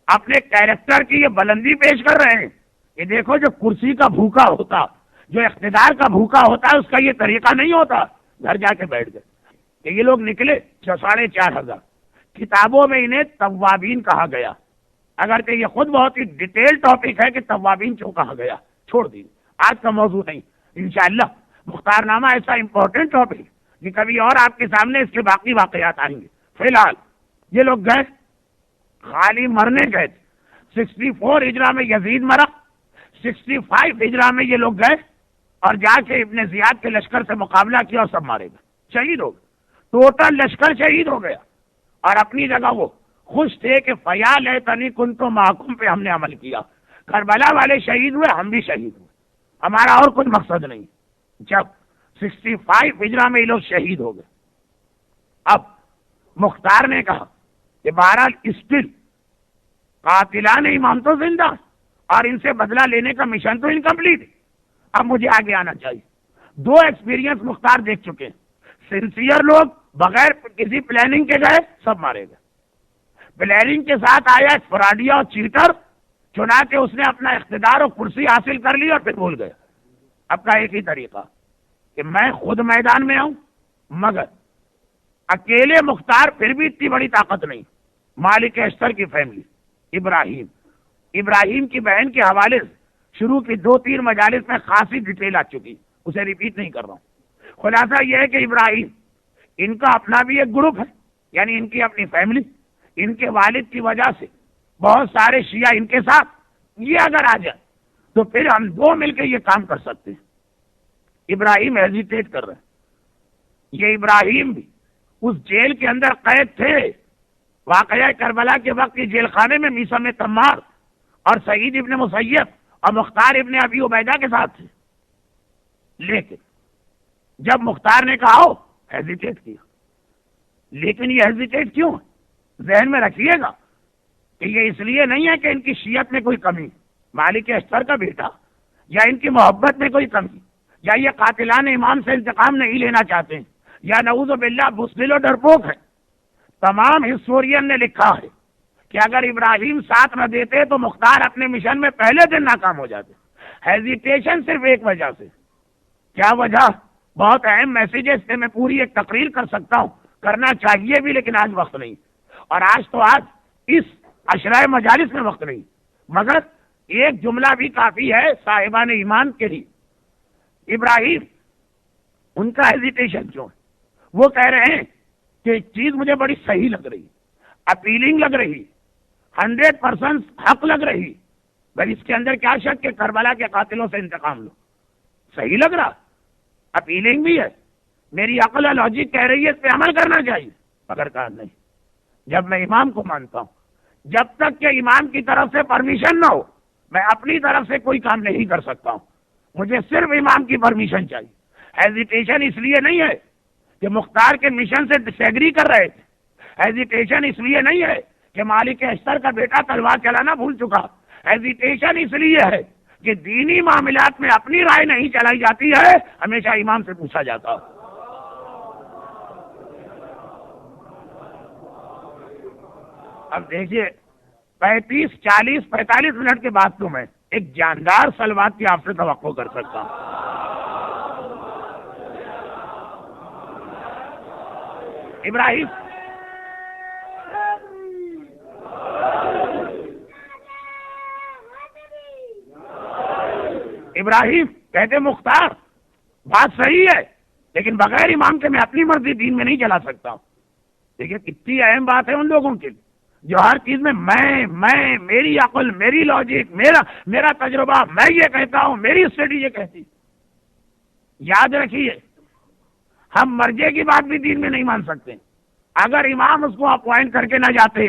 اپنے کیریکٹر کی یہ بلندی پیش کر رہے ہیں کہ دیکھو جو کرسی کا بھوکا ہوتا، جو اقتدار کا بھوکا ہوتا ہے، اس کا یہ طریقہ نہیں ہوتا. گھر جا کے بیٹھ گئے کہ یہ لوگ نکلے 4,500. کتابوں میں انہیں توابین کہا گیا، اگرچہ یہ خود بہت ہی ڈیٹیل ٹاپک ہے کہ توابین کیوں کہا گیا، چھوڑ دیجیے، آج کا موضوع نہیں. انشاءاللہ مختار نامہ ایسا امپورٹنٹ ٹاپک کہ کبھی اور آپ کے سامنے اس کے باقی واقعات آئیں گے. فی الحال یہ لوگ گئے، خالی مرنے گئے تھے. 64 ہجرہ میں یزید مرا، 65 ہجرہ میں یہ لوگ گئے اور جا کے ابن زیاد کے لشکر سے مقابلہ کیا اور سب مارے گئے، شہید ہو گئے. ٹوٹل لشکر شہید ہو گیا. اور اپنی جگہ وہ خوش تھے کہ فیا لیتنی کنت معکم پہ ہم نے عمل کیا. کربلا والے شہید ہوئے، ہم بھی شہید ہوئے، ہمارا اور کوئی مقصد نہیں. جب 65 ہجرہ میں یہ لوگ شہید ہو گئے، اب مختار نے کہا کہ بہرحال اسٹل قاتلان امام تو زندہ اور ان سے بدلہ لینے کا مشن تو انکمپلیٹ. اب مجھے آگے آنا چاہیے. 2 ایکسپیرینس مختار دیکھ چکے ہیں. سنسیئر لوگ بغیر کسی پلاننگ کے گئے، سب مارے گئے. پلاننگ کے ساتھ آیا فراڈیا اور چیٹر، چنانچہ اس نے اپنا اقتدار اور کرسی حاصل کر لی اور پھر بھول گیا. اب کا ایک ہی طریقہ کہ میں خود میدان میں آؤں، مگر اکیلے مختار پھر بھی اتنی بڑی طاقت نہیں. مالک اشتر کی فیملی، ابراہیم کی بہن کے حوالے سے شروع کی 2-3 مجالس میں خاصی ڈیٹیل آ چکی، اسے ریپیٹ نہیں کر رہا ہوں. خلاصہ یہ ہے کہ ابراہیم ان کا اپنا بھی ایک گروپ ہے، یعنی ان کی اپنی فیملی، ان کے والد کی وجہ سے بہت سارے شیعہ ان کے ساتھ. یہ اگر آ جائے تو پھر ہم 2 مل کے یہ کام کر سکتے ہیں. ابراہیم ہیزیٹیٹ کر رہے ہیں. یہ ابراہیم بھی اس جیل کے اندر قید تھے. واقعہ کربلا کے وقت یہ جیل خانے میں میثم تمار اور سعید ابن مسیب اور مختار ابن ابی عبیدہ کے ساتھ تھے. لیکن جب مختار نے کہا ہو ہیزیٹیٹ کیا. لیکن یہ ہیزیٹیٹ کیوں ہے؟ ذہن میں رکھیے گا کہ یہ اس لیے نہیں ہے کہ ان کی شیعت میں کوئی کمی، مالک اشتر کا بیٹا، یا ان کی محبت میں کوئی کمی، یا یہ قاتلان امام سے انتقام نہیں لینا چاہتے ہیں، یا نعوذ باللہ بزدل و ڈرپوک ہے. تمام ہسٹورین نے لکھا ہے کہ اگر ابراہیم ساتھ نہ دیتے تو مختار اپنے مشن میں پہلے دن ناکام ہو جاتے. ہیزیٹیشن صرف ایک وجہ سے. کیا وجہ؟ بہت اہم میسیجز سے میں پوری ایک تقریر کر سکتا ہوں، کرنا چاہیے بھی، لیکن آج وقت نہیں. اور آج اس عشرہ مجالس میں وقت نہیں، مگر ایک جملہ بھی کافی ہے صاحبان ایمان کے لیے. ابراہیم ان کا ہیزیٹیشن کیوں ہے؟ وہ کہہ رہے ہیں کہ ایک چیز مجھے بڑی صحیح لگ رہی، اپیلنگ لگ رہی، 100% حق لگ رہی. بھائی اس کے اندر کیا شک کہ کربلا کے قاتلوں سے انتقام لو؟ صحیح لگ رہا، اپیلنگ بھی ہے. میری عقل اور لاجک کہہ رہی ہے اس پہ عمل کرنا چاہیے، مگر کہا نہیں. جب میں امام کو مانتا ہوں، جب تک کہ امام کی طرف سے پرمیشن نہ ہو، میں اپنی طرف سے کوئی کام نہیں کر سکتا ہوں. مجھے صرف امام کی پرمیشن چاہیے. ہیزیٹیشن اس لیے نہیں ہے کہ مختار کے مشن سے ڈس ایگری کر رہے تھے. ہیزیٹیشن اس لیے نہیں ہے کہ مالک اشتر کا بیٹا تلوار چلانا بھول چکا. ہیزیٹیشن اس لیے ہے کہ دینی معاملات میں اپنی رائے نہیں چلائی جاتی ہے، ہمیشہ امام سے پوچھا جاتا. اب دیکھیے 35 40 45 منٹ کے بعد تو میں ایک جاندار سلوات کی آپ سے توقع کر سکتا ہوں. ابراہیم ابراہیم کہتے مختار بات صحیح ہے، لیکن بغیر امام کے میں اپنی مرضی دین میں نہیں چلا سکتا ہوں۔ دیکھیے کتنی اہم بات ہے ان لوگوں کے لیے جو ہر چیز میں میری عقل، میری لاجک، میرا تجربہ، میں یہ کہتا ہوں، میری اسٹڈی یہ کہتی۔ یاد رکھیے ہم مرجے کی بات بھی دین میں نہیں مان سکتے۔ اگر امام اس کو اپوائنٹ کر کے نہ جاتے،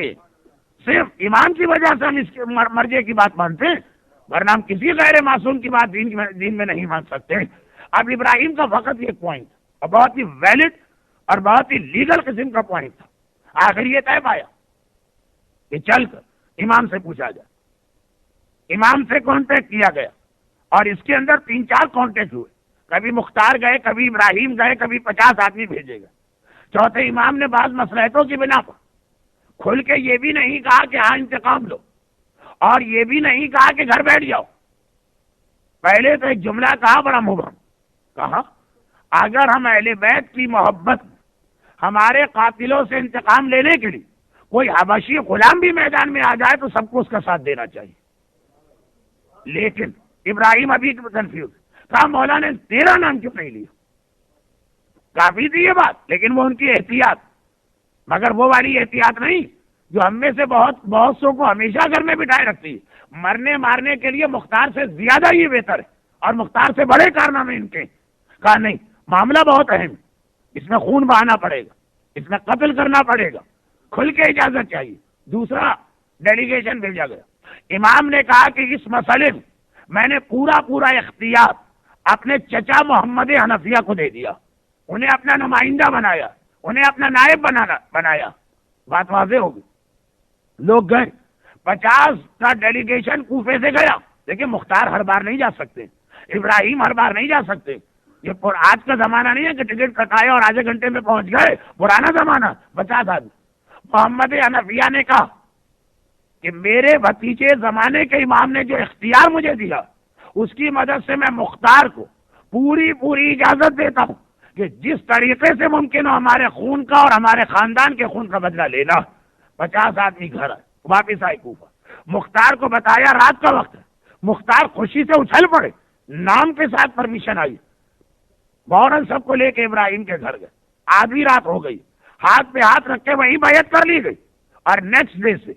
صرف امام کی وجہ سے ہم اس کے مرجے کی بات مانتے ہیں، ورنہ ہم کسی غیر معصوم کی بات دین میں نہیں مان سکتے۔ اب ابراہیم کا فقط یہ پوائنٹ اور بہت ہی ویلڈ اور بہت ہی لیگل قسم کا پوائنٹ تھا۔ آخر یہ طے پایا کہ چل کر امام سے پوچھا جائے۔ امام سے کانٹیکٹ کیا گیا اور اس کے اندر 3-4 کانٹیکٹ ہوئے، کبھی مختار گئے، کبھی ابراہیم گئے، کبھی 50 آدمی بھیجے گئے۔ چوتھے امام نے بعض مصلحتوں کی بنا پر کھل کے یہ بھی نہیں کہا کہ ہاں انتقام لو، اور یہ بھی نہیں کہا کہ گھر بیٹھ جاؤ۔ پہلے تو ایک جملہ کہا بڑا مبہم، کہا اگر ہم اہل بیت کی محبت میں ہمارے قاتلوں سے انتقام لینے کے لیے کوئی حبشی غلام بھی میدان میں آ جائے تو سب کو اس کا ساتھ دینا چاہیے۔ لیکن ابراہیم ابھی کنفیوز، کہا مولا نے تیرا نام کیوں نہیں لیا؟ کافی تھی یہ بات، لیکن وہ ان کی احتیاط، مگر وہ والی احتیاط نہیں جو ہم میں سے بہت سو کو ہمیشہ گھر میں بٹھائے رکھتی ہے۔ مرنے مارنے کے لیے مختار سے زیادہ ہی بہتر ہے اور مختار سے بڑے کارنامے ان کے۔ کہا نہیں، معاملہ بہت اہم ہے، اس میں خون بہانا پڑے گا، اس میں قتل کرنا پڑے گا، کھل کے اجازت چاہیے۔ دوسرا ڈیلیگیشن بھیجا گیا۔ امام نے کہا کہ اس مسئلے میں نے پورا اختیار اپنے چچا محمد حنفیہ کو دے دیا، انہیں اپنا نمائندہ بنایا، انہیں اپنا نائب بنایا۔ بات واضح ہوگی۔ لوگ گئے، 50 کا ڈیلیگیشن کوفے سے گیا، لیکن مختار ہر بار نہیں جا سکتے، ابراہیم ہر بار نہیں جا سکتے۔ یہ آج کا زمانہ نہیں ہے کہ ٹکٹ کٹایا اور آدھے گھنٹے میں پہنچ گئے، پرانا زمانہ 50 آدمی۔ محمد حنفیہ نے کہا کہ میرے بھتیجے زمانے کے امام نے جو اختیار مجھے دیا، اس کی مدد سے میں مختار کو پوری اجازت دیتا ہوں کہ جس طریقے سے ممکن ہو ہمارے خون کا اور ہمارے خاندان کے خون کا بدلہ لینا۔ 50 آدمی گھر آئے، واپس آئے کوفہ، مختار کو بتایا رات کا وقت ہے۔ مختار خوشی سے اچھل پڑے، نام کے ساتھ پرمیشن آئی، فوراً سب کو لے کے ابراہیم کے گھر گئے۔ آدھی رات ہو گئی، ہاتھ پہ ہاتھ رکھ کے وہیں بیعت کر لی گئی، اور نیکسٹ ڈے سے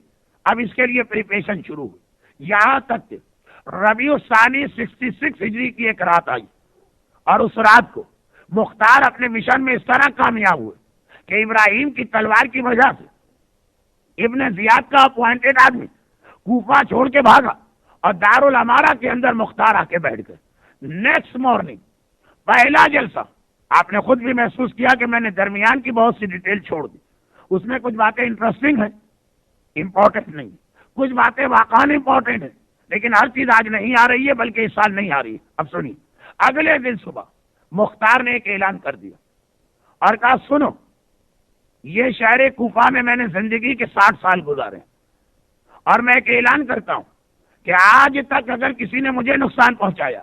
اب اس کے لیے پریپریشن شروع ہوئی، یہاں تک کہ ربیع الثانی 66 ہجری کی ایک رات آئی، اور اس رات کو مختار اپنے مشن میں اس طرح کامیاب ہوئے کہ ابراہیم کی تلوار کی وجہ سے ابن زیاد کا اپوائنٹڈ آدمی کوفہ چھوڑ کے بھاگا، اور دارالامارہ کے اندر مختار آ کے بیٹھ گئے۔ نیکسٹ مارننگ پہلا جلسہ، آپ نے خود بھی محسوس کیا کہ میں نے درمیان کی بہت سی ڈیٹیل چھوڑ دی، اس میں کچھ باتیں انٹرسٹنگ ہیں، امپورٹنٹ نہیں، کچھ باتیں واقعاً امپورٹنٹ ہیں، لیکن ہر چیز آج نہیں آ رہی ہے، بلکہ اس سال نہیں آ رہی ہے۔ اب سنیے، اگلے دن صبح مختار نے ایک اعلان کر دیا اور کہا سنو، یہ شہر کوفہ میں میں نے زندگی کے 60 سال گزارے، اور میں ایک اعلان کرتا ہوں کہ آج تک اگر کسی نے مجھے نقصان پہنچایا،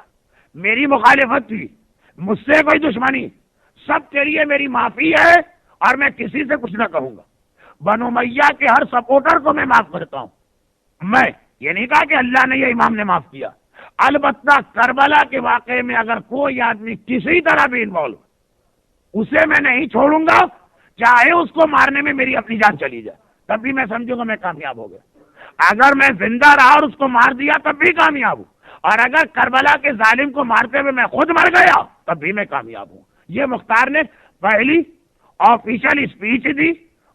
میری مخالفت کی، مجھ سے کوئی دشمنی، سب کے لیے میری معافی ہے، اور میں کسی سے کچھ نہ کہوں گا۔ بنو امیہ کے ہر سپورٹر کو میں معاف کرتا ہوں۔ میں یہ نہیں کہا کہ اللہ نے یا امام نے معاف کیا، البتہ کربلا کے واقعے میں اگر کوئی آدمی کسی طرح بھی انوالو، اسے میں نہیں چھوڑوں گا، چاہے اس کو مارنے میں میری اپنی جان چلی جائے، تب بھی میں سمجھوں گا میں کامیاب ہو گیا۔ اگر میں زندہ رہا اور اس کو مار دیا تب بھی کامیاب ہوں، اور اگر کربلا کے ظالم کو مارتے ہوئے میں خود مر گیا تب بھی میں کامیاب ہوں۔ یہ مختار نے پہلی آفیشل اسپیچ دی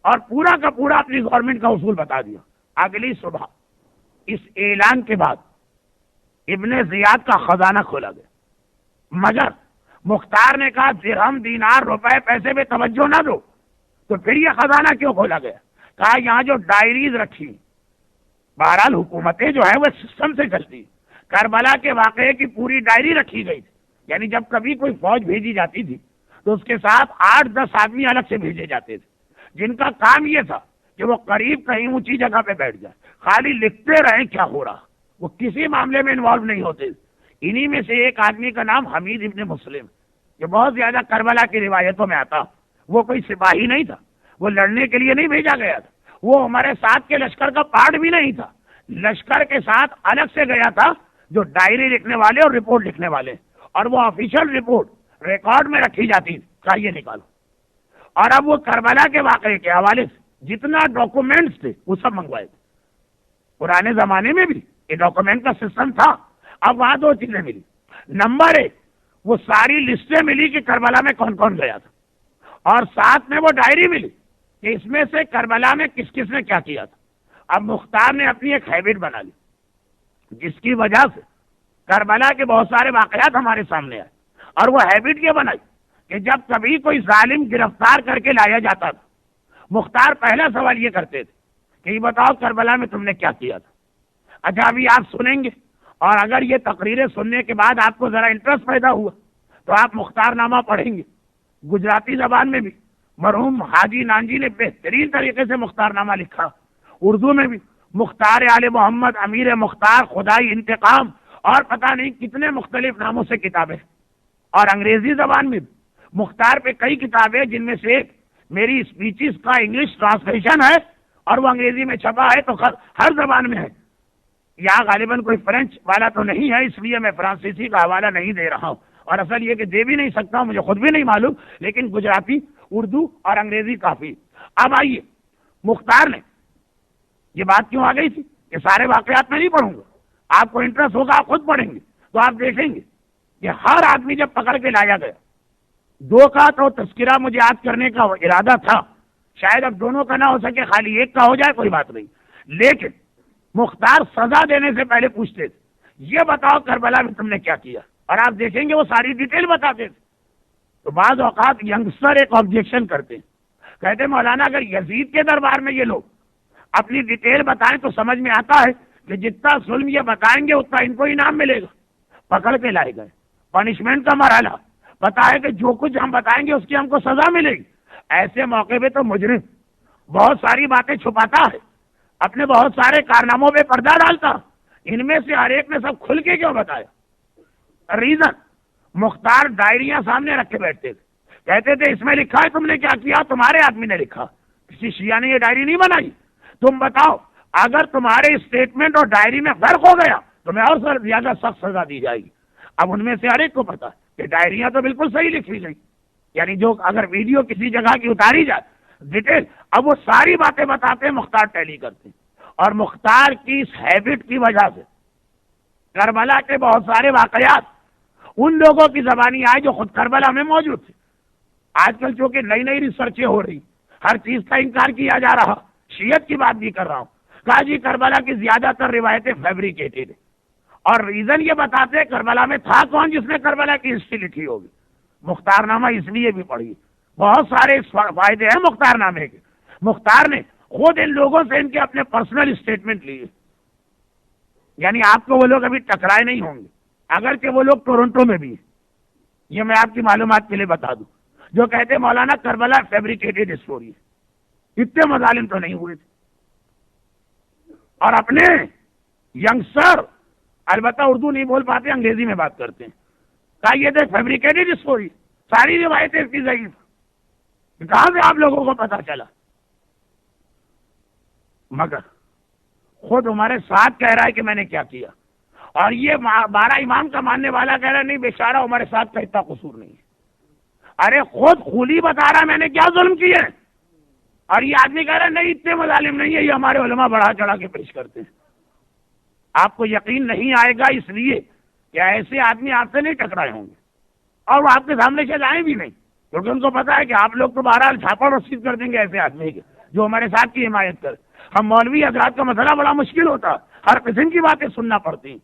اور پورا کا پورا اپنی گورنمنٹ کا اصول بتا دیا۔ اگلی صبح اس اعلان کے بعد ابن زیاد کا خزانہ کھولا گیا، مگر مختار نے کہا درہم دینار روپے پیسے پہ توجہ نہ دو، تو پھر یہ خزانہ کیوں کھولا گیا؟ کہا یہاں جو ڈائریز رکھی، بہرحال حکومتیں جو ہیں وہ سسٹم سے چلتی، کربلا کے واقعے کی پوری ڈائری رکھی گئی تھی، یعنی جب کبھی کوئی فوج بھیجی جاتی تھی تو اس کے ساتھ 8-10 آدمی الگ سے بھیجے جاتے تھے، جن کا کام یہ تھا کہ وہ قریب کہیں اونچی جگہ پہ بیٹھ جائے، خالی لکھتے رہیں کیا ہو رہا، وہ کسی معاملے میں انوالو نہیں ہوتے۔ انہی میں سے ایک آدمی کا نام حمید ابن مسلم، جو بہت زیادہ کربلا کی روایتوں میں آتا، وہ کوئی سپاہی نہیں تھا، وہ لڑنے کے لیے نہیں بھیجا گیا تھا، وہ ہمارے ساتھ کے لشکر کا پارٹ بھی نہیں تھا، لشکر کے ساتھ الگ سے گیا تھا جو ڈائری لکھنے والے اور رپورٹ لکھنے والے، اور وہ آفیشیل رپورٹ ریکارڈ میں رکھی جاتی، چاہیے نکالو۔ اور اب وہ کربلا کے واقعے کے حوالے سے جتنا ڈاکومنٹس تھے وہ سب منگوائے تھے۔ پرانے زمانے میں بھی یہ ڈاکومنٹ کا سسٹم تھا۔ اب وہاں دو چیزیں ملی، نمبر ایک وہ ساری لسٹیں ملی کہ کربلا میں کون کون گیا تھا، اور ساتھ میں وہ ڈائری ملی کہ اس میں سے کربلا میں کس کس نے کیا کیا تھا۔ اب مختار نے اپنی ایک ہیبٹ بنا لی جس کی وجہ سے کربلا کے بہت سارے واقعات ہمارے سامنے آئے، اور وہ ہیبٹ یہ بنائی کہ جب کبھی کوئی ظالم گرفتار کر کے لایا جاتا تھا، مختار پہلا سوال یہ کرتے تھے کہ یہ بتاؤ کربلا میں تم نے کیا کیا تھا۔ اچھا ابھی آپ سنیں گے، اور اگر یہ تقریریں سننے کے بعد آپ کو ذرا انٹرسٹ پیدا ہوا تو آپ مختار نامہ پڑھیں گے۔ گجراتی زبان میں بھی مرحوم حاجی نانجی نے بہترین طریقے سے مختار نامہ لکھا، اردو میں بھی مختار آل محمد، امیر مختار، خدائی انتقام، اور پتہ نہیں کتنے مختلف ناموں سے کتابیں، اور انگریزی زبان میں بھی مختار پہ کئی کتابیں، جن میں سے ایک میری اسپیچز کا انگلش ٹرانسلیشن ہے، اور وہ انگریزی میں چھپا ہے تو ہر زبان میں ہے۔ یہاں غالباً کوئی فرینچ والا تو نہیں ہے، اس لیے میں فرانسیسی کا حوالہ نہیں دے رہا ہوں، اور اصل یہ کہ دے بھی نہیں سکتا ہوں، مجھے خود بھی نہیں معلوم، لیکن گجراتی، اردو اور انگریزی کافی۔ اب آئیے، مختار نے یہ بات کیوں آ گئی تھی کہ سارے واقعات میں نہیں پڑھوں گا، آپ کو انٹرسٹ ہوگا آپ خود پڑھیں گے تو آپ دیکھیں گے کہ ہر آدمی جب پکڑ کے لایا گیا، دو کا تو تذکرہ مجھے یاد کرنے کا ارادہ تھا، شاید اب دونوں کا نہ ہو سکے، خالی ایک کا ہو جائے کوئی بات نہیں، لیکن مختار سزا دینے سے پہلے پوچھتے تھے یہ بتاؤ کربلا میں تم نے کیا کیا، اور آپ دیکھیں گے وہ ساری ڈیٹیل بتاتے تھے۔ تو بعض اوقات ینگسٹر ایک آبجیکشن کرتے ہیں، کہتے مولانا اگر یزید کے دربار میں یہ لوگ اپنی ڈیٹیل بتائیں تو سمجھ میں آتا ہے کہ جتنا ظلم یہ بتائیں گے اتنا ان کو انعام ملے گا۔ پکڑ کے لائے گئے، پنشمنٹ کا مرحلہ پتا ہے کہ جو کچھ ہم بتائیں گے اس کی ہم کو سزا ملے گی۔ ایسے موقع پہ تو مجرم بہت ساری باتیں چھپاتا ہے، اپنے بہت سارے کارناموں پہ پردہ ڈالتا، ان میں سے ہر ایک نے سب کھل کے کیوں بتایا؟ ریزن، مختار ڈائریاں سامنے رکھ کے بیٹھتے تھے، کہتے تھے اس میں لکھا ہے تم نے کیا کیا، تمہارے آدمی نے لکھا، کسی شیعہ نے یہ ڈائری نہیں بنائی، تم بتاؤ اگر تمہارے اسٹیٹمنٹ اور ڈائری میں فرق ہو گیا تو میں اور زیادہ سخت سزا دی جائے گی۔ اب ان میں سے ہر ایک کو پتا کہ ڈائریاں تو بالکل صحیح لکھی گئی، یعنی جو اگر ویڈیو کسی جگہ کی اتاری جائے ڈیٹیل، اب وہ ساری باتیں بتاتے مختار ٹیلی کرتے، اور مختار کی اس ہیبٹ کی وجہ سے کربلا کے بہت سارے واقعات ان لوگوں کی زبانی آئے جو خود کربلا میں موجود تھے۔ آج کل چونکہ نئی نئی ریسرچیں ہو رہی، ہر چیز کا انکار کیا جا رہا، شیعت کی بات بھی کر رہا ہوں، کہا جی کربلا کی زیادہ تر روایتیں فیبریکیٹڈ ہیں، اور ریزن یہ بتاتے کربلا میں تھا کون جس نے کربلا کی ہسٹری لکھی ہوگی۔ مختار نامہ اس لیے بھی پڑھی، بہت سارے فائدے ہیں مختار نامے کے۔ مختار نے خود ان لوگوں سے ان کے اپنے پرسنل اسٹیٹمنٹ لیے، یعنی آپ کو وہ لوگ ابھی ٹکرائے نہیں ہوں گے، اگرچہ وہ لوگ ٹورنٹو میں بھی ہیں، یہ میں آپ کی معلومات کے لیے بتا دوں، جو کہتے مولانا کربلا فیبریکیٹڈ اسٹوری ہے، اتنے مظالم تو نہیں ہوئے تھے۔ اور اپنے ینگسٹر البتہ اردو نہیں بول پاتے، انگریزی میں بات کرتے ہیں، کہا یہ دیکھ فیبریکیٹڈ اسٹوری، ساری روایتیں اس کی ضعیف، کہاں سے آپ لوگوں کو پتا چلا؟ مگر خود ہمارے ساتھ کہہ رہا ہے کہ میں نے کیا کیا، اور یہ 12 امام کا ماننے والا کہہ رہا ہے نہیں بیچارہ ہمارے ساتھ کا اتنا قصور نہیں ہے۔ ارے خود خولی بتا رہا میں نے کیا ظلم کیے، اور یہ آدمی کہہ رہا ہے نہیں اتنے مظالم نہیں ہے، یہ ہمارے علماء بڑھا چڑھا کے پیش کرتے ہیں۔ آپ کو یقین نہیں آئے گا اس لیے کہ ایسے آدمی آپ سے نہیں ٹکرائے ہوں گے، اور وہ آپ کے سامنے سے جائیں بھی نہیں، کیونکہ ان کو پتا ہے کہ آپ لوگ تو بہرحال چھاپا رسید کر دیں گے ایسے آدمی کے جو ہمارے ساتھ کی حمایت کرے۔ ہم مولوی حضرات کا مسئلہ بڑا مشکل ہوتا، ہر قسم کی باتیں سننا پڑتی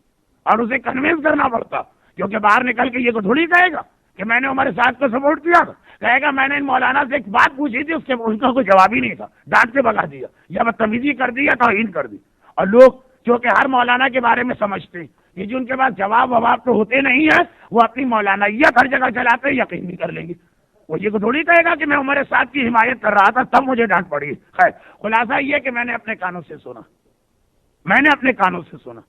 اور اسے کنوینس کرنا پڑتا، کیونکہ باہر نکل کے یہ کو تھوڑی کہے گا کہ میں نے ہمارے ساتھ کو سپورٹ کیا تھا، کہے گا میں نے ان مولانا سے ایک بات پوچھی تھی اس کا کوئی جواب ہی نہیں تھا، ڈانٹ کے بگا دیا یا بدتمیزی کر دی یا توہین کر دی۔ اور لوگ جو کہ ہر مولانا کے بارے میں سمجھتے ہیں کہ جو ان کے پاس جواب وواب تو ہوتے نہیں ہیں، وہ اپنی مولانائیت ہر جگہ چلاتے ہیں، یقین بھی کر لیں گے۔ وہ یہ کو تھوڑی کہے گا کہ میں ہمارے ساتھ کی حمایت کر رہا تھا تب مجھے ڈانٹ پڑی۔ خیر خلاصہ یہ کہ میں نے اپنے کانوں سے سنا،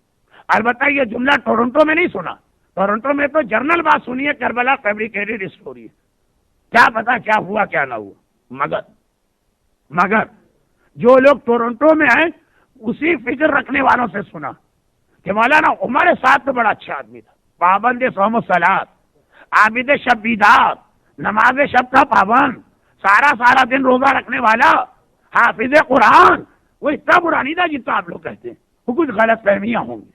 البتہ یہ جملہ ٹورنٹو میں نہیں سنا، ٹورنٹو میں تو جرنل بات سنی ہے کربلا فیبریکیٹڈ اسٹوری ہے، کیا پتا کیا ہوا کیا نہ ہوا۔ مگر جو لوگ ٹورنٹو میں ہیں اسی فکر رکھنے والوں سے سنا کہ مولانا عمر سعد تو بڑا اچھا آدمی تھا، پابند صوم و صلات، عابد شب بیدار، نماز شب کا پابند، سارا دن روزہ رکھنے والا، حافظ قرآن. وہ اتنا برا نہیں تھا جتنا آپ لوگ کہتے ہیں. وہ کچھ غلط فہمیاں ہوں گی.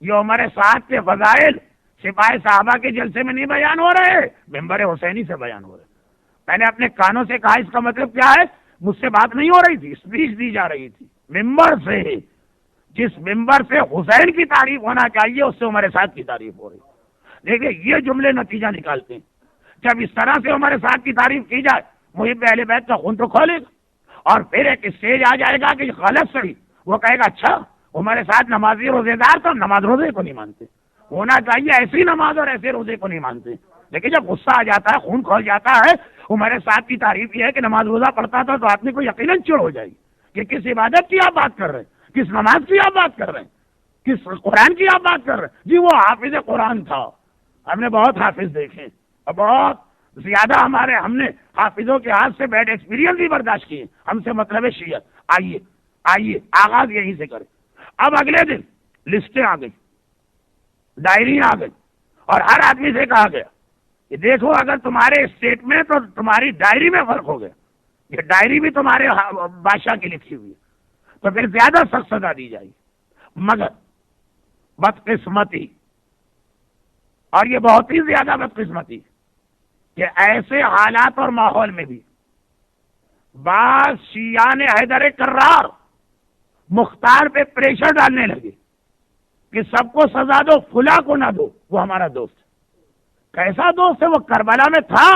یہ عمر سعد کے فضائل سپاہی صحابہ کے جلسے میں نہیں بیان ہو رہے، ممبر حسینی سے بیان ہو رہے. میں نے اپنے کانوں سے کہا اس کا مطلب کیا ہے؟ مجھ سے بات نہیں ہو رہی تھی، اسپیچ دی جا رہی تھی ممبر سے. جس ممبر سے حسین کی تعریف ہونا چاہیے اس سے عمر سعد کی تعریف ہو رہی. دیکھیے یہ جملے نتیجہ نکالتے ہیں. جب اس طرح سے عمر سعد کی تعریف کی جائے محب اہل بیت کا خون تو کھولے گا. اور پھر ایک اسٹیج آ جائے گا کہ غلط صحیح، وہ کہے گا اچھا عمر سعد نمازی روزے دار تو نماز روزے کو نہیں مانتے. ہونا چاہیے ایسی نماز اور ایسے روزے کو نہیں مانتے. لیکن جب غصہ آ جاتا ہے، خون کھول جاتا ہے، عمر سعد کی تعریف یہ ہے کہ نماز روزہ پڑھتا تھا تو آدمی کو یقیناً چڑ ہو جائے گی کہ کس عبادت کی آپ بات کر رہے ہیں، کس نماز کی آپ بات کر رہے ہیں، کس قرآن کی آپ بات کر رہے ہیں. جی وہ حافظ قرآن تھا. ہم نے بہت حافظ دیکھے اور بہت زیادہ ہم نے حافظوں کے ہاتھ سے بیڈ ایکسپیرینس بھی برداشت کیے. ہم سے مطلب ہے شیعت. آئیے آغاز یہیں سے کریں. اب اگلے دن لسٹیں آ گئی، ڈائریاں آ گئی، اور ہر آدمی سے کہا گیا کہ دیکھو اگر تمہارے اسٹیٹ میں تو تمہاری ڈائری میں فرق ہو گیا، یہ ڈائری بھی تمہارے بادشاہ کی لکھی ہوئی ہے تو پھر زیادہ سخت سزا دی جائے گی. مگر بدقسمتی، اور یہ بہت ہی زیادہ بدقسمتی کہ ایسے حالات اور ماحول میں بھی بعض شیعان حیدر کرار مختار پہ پریشر ڈالنے لگے کہ سب کو سزا دو، فلاں کو نہ دو. وہ ہمارا دوست کیسا دوست ہے؟ وہ کربلا میں تھا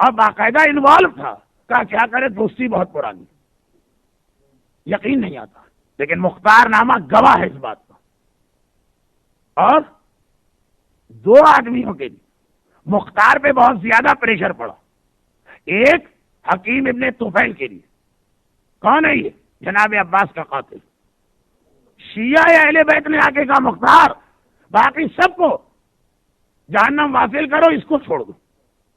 اور باقاعدہ انوالو تھا. کیا کرے، دوستی بہت پرانی، یقین نہیں آتا. لیکن مختار نامہ گواہ ہے اس بات کا. اور دو آدمیوں کے لیے مختار پہ بہت زیادہ پریشر پڑا. ایک حکیم ابن طفیل کے لیے. کون ہے یہ؟ جناب عباس کا قاتل. شیعہ اہل بیت نے آ کے کہا مختار باقی سب کو جہنم واصل کرو، اس کو چھوڑ دو،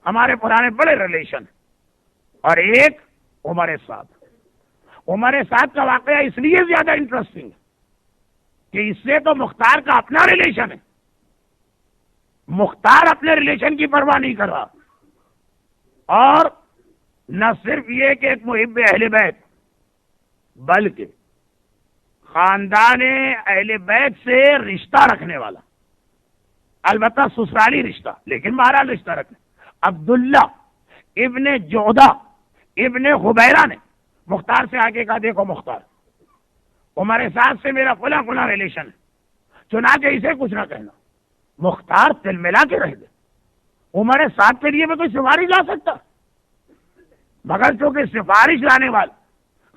ہمارے پرانے بڑے ریلیشن. اور ایک عمر سعد. عمر سعد کا واقعہ اس لیے زیادہ انٹرسٹنگ ہے کہ اس سے تو مختار کا اپنا ریلیشن ہے. مختار اپنے ریلیشن کی پرواہ نہیں کر رہا. اور نہ صرف یہ کہ ایک محب اہل بیت، بلکہ خاندان اہل بیت سے رشتہ رکھنے والا، البتہ سسرالی رشتہ لیکن بہرحال رشتہ رکھنے. عبداللہ ابن جودہ ابن خبیرہ نے مختار سے آگے کہا دیکھو مختار، عمر سعد سے میرا فلاں ریلیشن ہے، چنانچہ اسے کچھ نہ کہنا. مختار تل ملا کے رہ گئے. عمر سعد کے لیے میں کوئی سفارش لا سکتا، مگر چونکہ سفارش لانے والا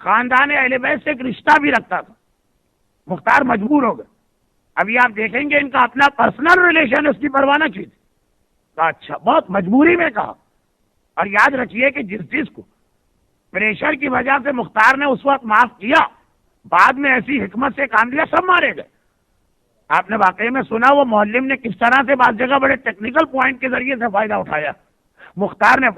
خاندان اہل بیت سے ایک رشتہ بھی رکھتا تھا، مختار مجبور ہو گئے. ابھی آپ دیکھیں گے ان کا اپنا پرسنل ریلیشن، اس کی پرواہ نہ کی تھی. اچھا بہت مجبوری میں کہا. اور یاد رکھیے کہ جس چیز کو پریشر کی وجہ سے مختار نے اس وقت معاف کیا، بعد میں ایسی حکمت سے کام لیا سب مارے گئے. آپ نے واقعے میں سنا وہ معلم نے کس طرح سے بعض جگہ بڑے ٹیکنیکل پوائنٹ کے ذریعے سے فائدہ اٹھایا. مختار نے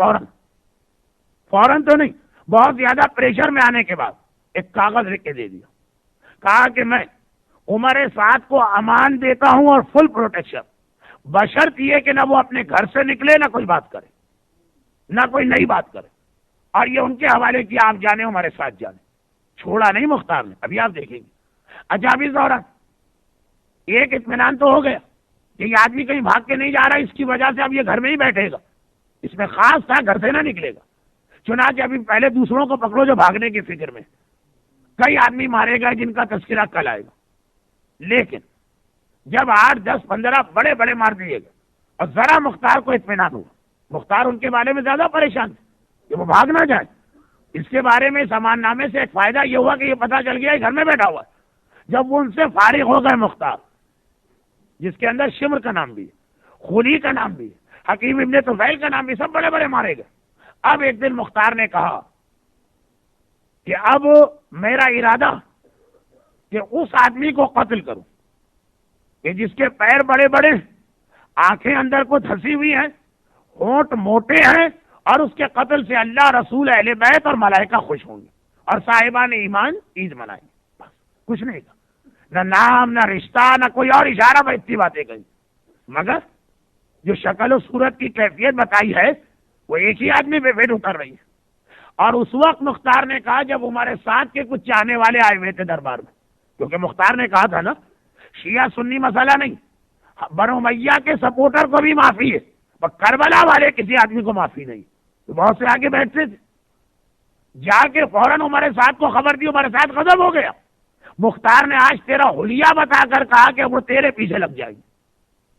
فوراً تو نہیں، بہت زیادہ پریشر میں آنے کے بعد ایک کاغذ لکھ کے دے دیا. کہا کہ میں عمر سعد کو امان دیتا ہوں اور فل پروٹیکشن، بشرط یہ کہ نہ وہ اپنے گھر سے نکلے، نہ کوئی بات کرے، نہ کوئی نئی بات کرے. اور یہ ان کے حوالے کیا، آپ جانے ہمارے ساتھ جانے. چھوڑا نہیں مختار نے. ابھی آپ دیکھیں گے. اچھا ابھی دوران ایک اطمینان تو ہو گیا کہ یہ آدمی کہیں بھاگ کے نہیں جا رہا، اس کی وجہ سے اب یہ گھر میں ہی بیٹھے گا. اس میں خاص تھا گھر سے نہ نکلے گا. چنانچہ ابھی پہلے دوسروں کو پکڑو جو بھاگنے کی فکر میں، کئی آدمی مارے گئے جن کا تذکرہ کل آئے گا. لیکن جب 8 10 15 بڑے بڑے مار دیے گئے اور ذرا مختار کو اطمینان ہوا، مختار ان کے بارے میں زیادہ پریشان تھے کہ وہ بھاگ نہ جائے. اس کے بارے میں سامان نامے سے ایک فائدہ یہ ہوا کہ یہ پتہ چل گیا گھر میں بیٹھا ہوا ہے. جب وہ ان سے فارغ ہو گئے مختار، جس کے اندر شمر کا نام بھی ہے، خلی کا نام بھی ہے، حکیم ابن طفیل کا نام بھی، سب بڑے بڑے مارے گئے. اب ایک دن مختار نے کہا کہ اب میرا ارادہ کہ اس آدمی کو قتل کروں کہ جس کے پیر بڑے بڑے، آنکھیں اندر کو دھسی ہوئی ہیں، ہونٹ موٹے ہیں، اور اس کے قتل سے اللہ، رسول، اہل بیت اور ملائکہ خوش ہوں گے اور صاحبان ایمان عید منائیں گے. بس کچھ نہیں کہا. نہ نام، نہ رشتہ، نہ کوئی اور اشارہ پر اتنی باتیں کہیں، مگر جو شکل و صورت کی کیفیت بتائی ہے وہ ایک ہی آدمی پہ پھر اتر رہی ہے۔ اور اس وقت مختار نے کہا جب عمر سعد کے کچھ چاہنے والے آئے ہوئے تھے دربار میں، کیونکہ مختار نے کہا تھا نا شیعہ سنی مسئلہ نہیں، بنو امیہ کے سپورٹر کو بھی معافی ہے، پر کربلا والے کسی آدمی کو معافی نہیں، تو بہت سے آگے بیٹھتے تھے۔ جا کے فوراً عمر سعد کو خبر دی، عمر سعد غضب ہو گیا، مختار نے آج تیرا حلیہ بتا کر کہا کہ وہ تیرے پیچھے لگ جائیں گے،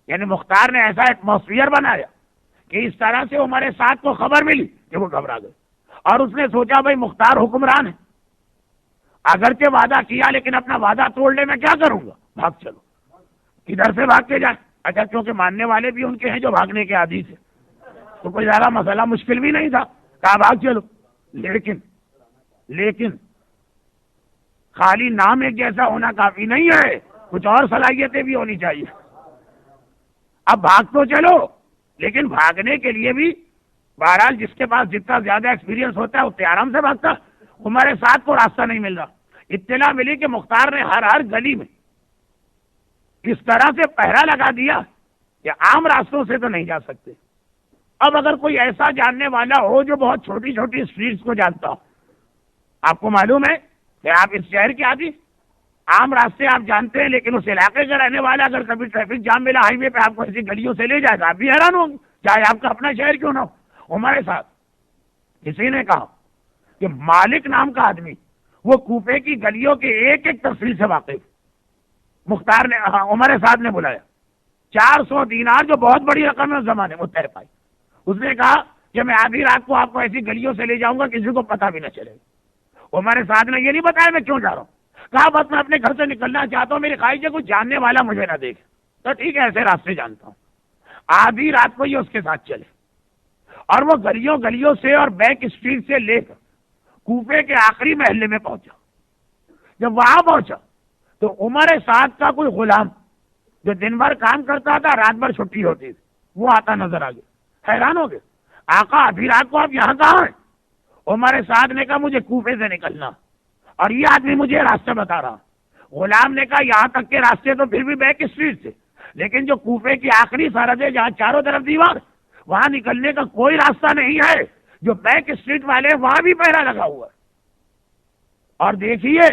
یعنی مختار نے ایسا ایٹماسفیئر بنایا کہ اس طرح سے عمر سعد کو خبر ملی کہ وہ گھبرا گئے، اور اس نے سوچا بھائی مختار حکمران ہے، اگرچہ وعدہ کیا لیکن اپنا وعدہ توڑنے میں کیا کروں گا، بھاگ چلو، کدھر سے بھاگ کے جائیں، اچھا کیونکہ ماننے والے بھی ان کے ہیں جو بھاگنے کے عادی تھے، تو کوئی زیادہ مسئلہ مشکل بھی نہیں تھا، کہا بھاگ چلو، لیکن خالی نام ایک جیسا ہونا کافی نہیں ہے، کچھ اور صلاحیتیں بھی ہونی چاہیے۔ اب بھاگ تو چلو، لیکن بھاگنے کے لیے بھی بہرحال جس کے پاس جتنا زیادہ ایکسپیرینس ہوتا ہے اتنے آرام سے بھاگتا۔ عمر سعد کو راستہ نہیں مل رہا، اطلاع ملی کہ مختار نے ہر گلی میں اس طرح سے پہرا لگا دیا کہ عام راستوں سے تو نہیں جا سکتے۔ اب اگر کوئی ایسا جاننے والا ہو جو بہت چھوٹی چھوٹی اسٹریٹس کو جانتا ہو، آپ کو معلوم ہے کہ آپ اس شہر کے آدمی، عام راستے آپ جانتے ہیں، لیکن اس علاقے کا رہنے والا اگر کبھی ٹریفک جام ملا ہائی وے پہ آپ کو ایسی گلیوں سے لے جائے گا، آپ بھی حیران ہوں گے، چاہے آپ کا اپنا شہر کیوں نہ ہو۔ ہمارے ساتھ کسی نے کہا کہ مالک نام کا آدمی وہ کوفے کی گلیوں کے ایک ایک تفصیل سے واقف، مختار نے عمر سعد نے بلایا، 400 دینار جو بہت بڑی رقم ہے اس زمانے میں طے پائی، اس نے کہا کہ میں آدھی رات کو آپ کو ایسی گلیوں سے لے جاؤں گا کسی کو پتہ بھی نہ چلے گا۔ عمر سعد نے یہ نہیں بتایا میں کیوں جا رہا ہوں، کہا بس میں اپنے گھر سے نکلنا چاہتا ہوں، میری خواہش ہے کوئی جاننے والا مجھے نہ دیکھے، تو ٹھیک ہے ایسے راستے جانتا ہوں۔ آدھی رات کو یہ اس کے ساتھ چلے اور وہ گلیوں سے اور بیک اسٹریٹ سے لے کر کوفے کے آخری محلے میں پہنچا۔ جب وہاں پہنچا تو عمر سعد کا کوئی غلام جو دن بھر کام کرتا تھا رات بھر چھٹی ہوتی تھی وہ آتا نظر آ گیا، حیران ہو گئے، آقا ابھی رات کو آپ یہاں کہاں ہیں؟ عمر سعد نے کہا مجھے کوفے سے نکلنا اور یہ آدمی مجھے راستہ بتا رہا۔ غلام نے کہا یہاں تک کے راستے تو پھر بھی بیک اسٹریٹ سے، لیکن جو کوفے کی آخری سرحد ہے جہاں چاروں طرف دیوار، وہاں نکلنے کا کوئی راستہ نہیں ہے، جو بیک اسٹریٹ والے وہاں بھی پہرا لگا ہوا ہے۔ اور دیکھیے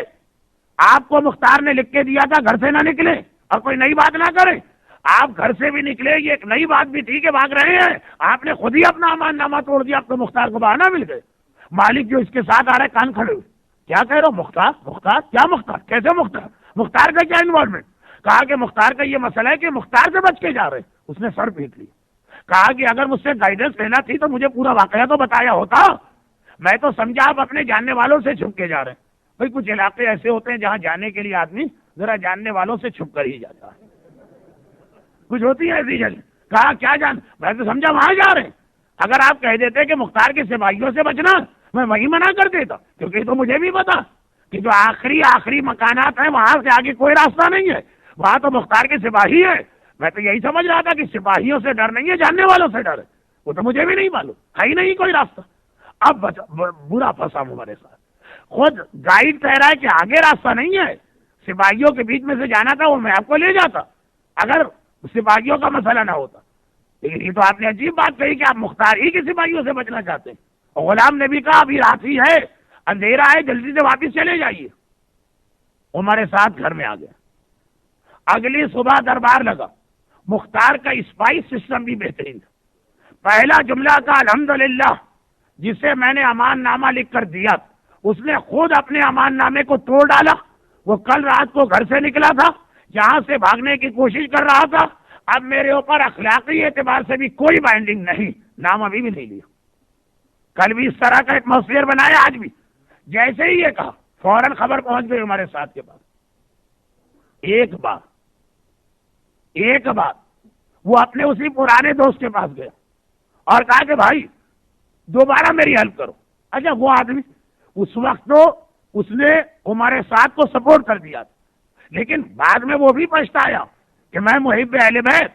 آپ کو مختار نے لکھ کے دیا تھا گھر سے نہ نکلے اور کوئی نئی بات نہ کرے، آپ گھر سے بھی نکلے، یہ ایک نئی بات بھی تھی کہ بھاگ رہے ہیں، آپ نے خود ہی اپنا امان نامہ توڑ دیا، آپ کو مختار کو بہانہ مل گئے۔ مالک جو اس کے ساتھ آ رہے کان کھڑے ہوئے، کیا کہہ رہے ہو؟ مختار کیا مختار؟ کیسے مختار کا کیا انوالومنٹ؟ کہا کہ مختار کا یہ مسئلہ ہے کہ مختار سے بچ کے جا رہے۔ اس نے سر پیٹ لی، کہا کہ اگر مجھ سے گائیڈنس لینا تھی تو مجھے پورا واقعہ تو بتایا ہوتا، میں تو سمجھا آپ اپنے جاننے والوں سے چھپ کے جا رہے ہیں۔ بھائی کچھ علاقے ایسے ہوتے ہیں جہاں جانے کے لیے آدمی ذرا جاننے والوں سے چھپ کر ہی جاتا ہے، کچھ ہوتی ہے ایسی جگہ۔ کہا کیا میں تو سمجھا وہاں جا رہے ہیں، اگر آپ کہہ دیتے کہ مختار کے سپاہیوں سے بچنا میں وہیں منع کر دیتا، کیونکہ تو مجھے بھی پتا کہ جو آخری مکانات ہیں وہاں سے آگے کوئی راستہ نہیں ہے، وہاں تو مختار کے سپاہی ہے۔ میں تو یہی سمجھ رہا تھا کہ سپاہیوں سے ڈر نہیں ہے، جاننے والوں سے ڈر ہے، وہ تو مجھے بھی نہیں معلوم، ہے ہی نہیں کوئی راستہ۔ اب برا پھنسا ہمارے ساتھ، خود گائیڈ کہہ رہا ہے کہ آگے راستہ نہیں ہے، سپاہیوں کے بیچ میں سے جانا تھا، وہ میں آپ کو لے جاتا اگر سپاہیوں کا مسئلہ نہ ہوتا۔ لیکن یہ تو آپ نے عجیب بات کہی کہ آپ مختار ہی کے سپاہیوں سے بچنا چاہتے ہیں۔ اور غلام نے بھی کہا ابھی رات ہی ہے، اندھیرا ہے، جلدی سے واپس چلے جائیے۔ ہمارے ساتھ گھر میں آ گیا، اگلی صبح دربار لگا، مختار کا اسپائس سسٹم بھی بہترین تھا۔ پہلا جملہ کا الحمدللہ جسے میں نے امان نامہ لکھ کر دیا، اس نے خود اپنے امان نامے کو توڑ ڈالا۔ وہ کل رات کو گھر سے نکلا تھا، جہاں سے بھاگنے کی کوشش کر رہا تھا، اب میرے اوپر اخلاقی اعتبار سے بھی کوئی بائنڈنگ نہیں، نام ابھی بھی نہیں لیا۔ کل بھی اس طرح کا ایٹماسفیئر بنایا، آج بھی جیسے ہی یہ کہا فوراً خبر پہنچ گئی ہمارے ساتھ کے پاس۔ ایک بات وہ اپنے اسی پرانے دوست کے پاس گیا اور کہا کہ بھائی دوبارہ میری ہیلپ کرو۔ اچھا وہ آدمی اس وقت تو اس نے ہمارے ساتھ کو سپورٹ کر دیا تھا، لیکن بعد میں وہ بھی پچھتایا کہ میں محب اہل بیت،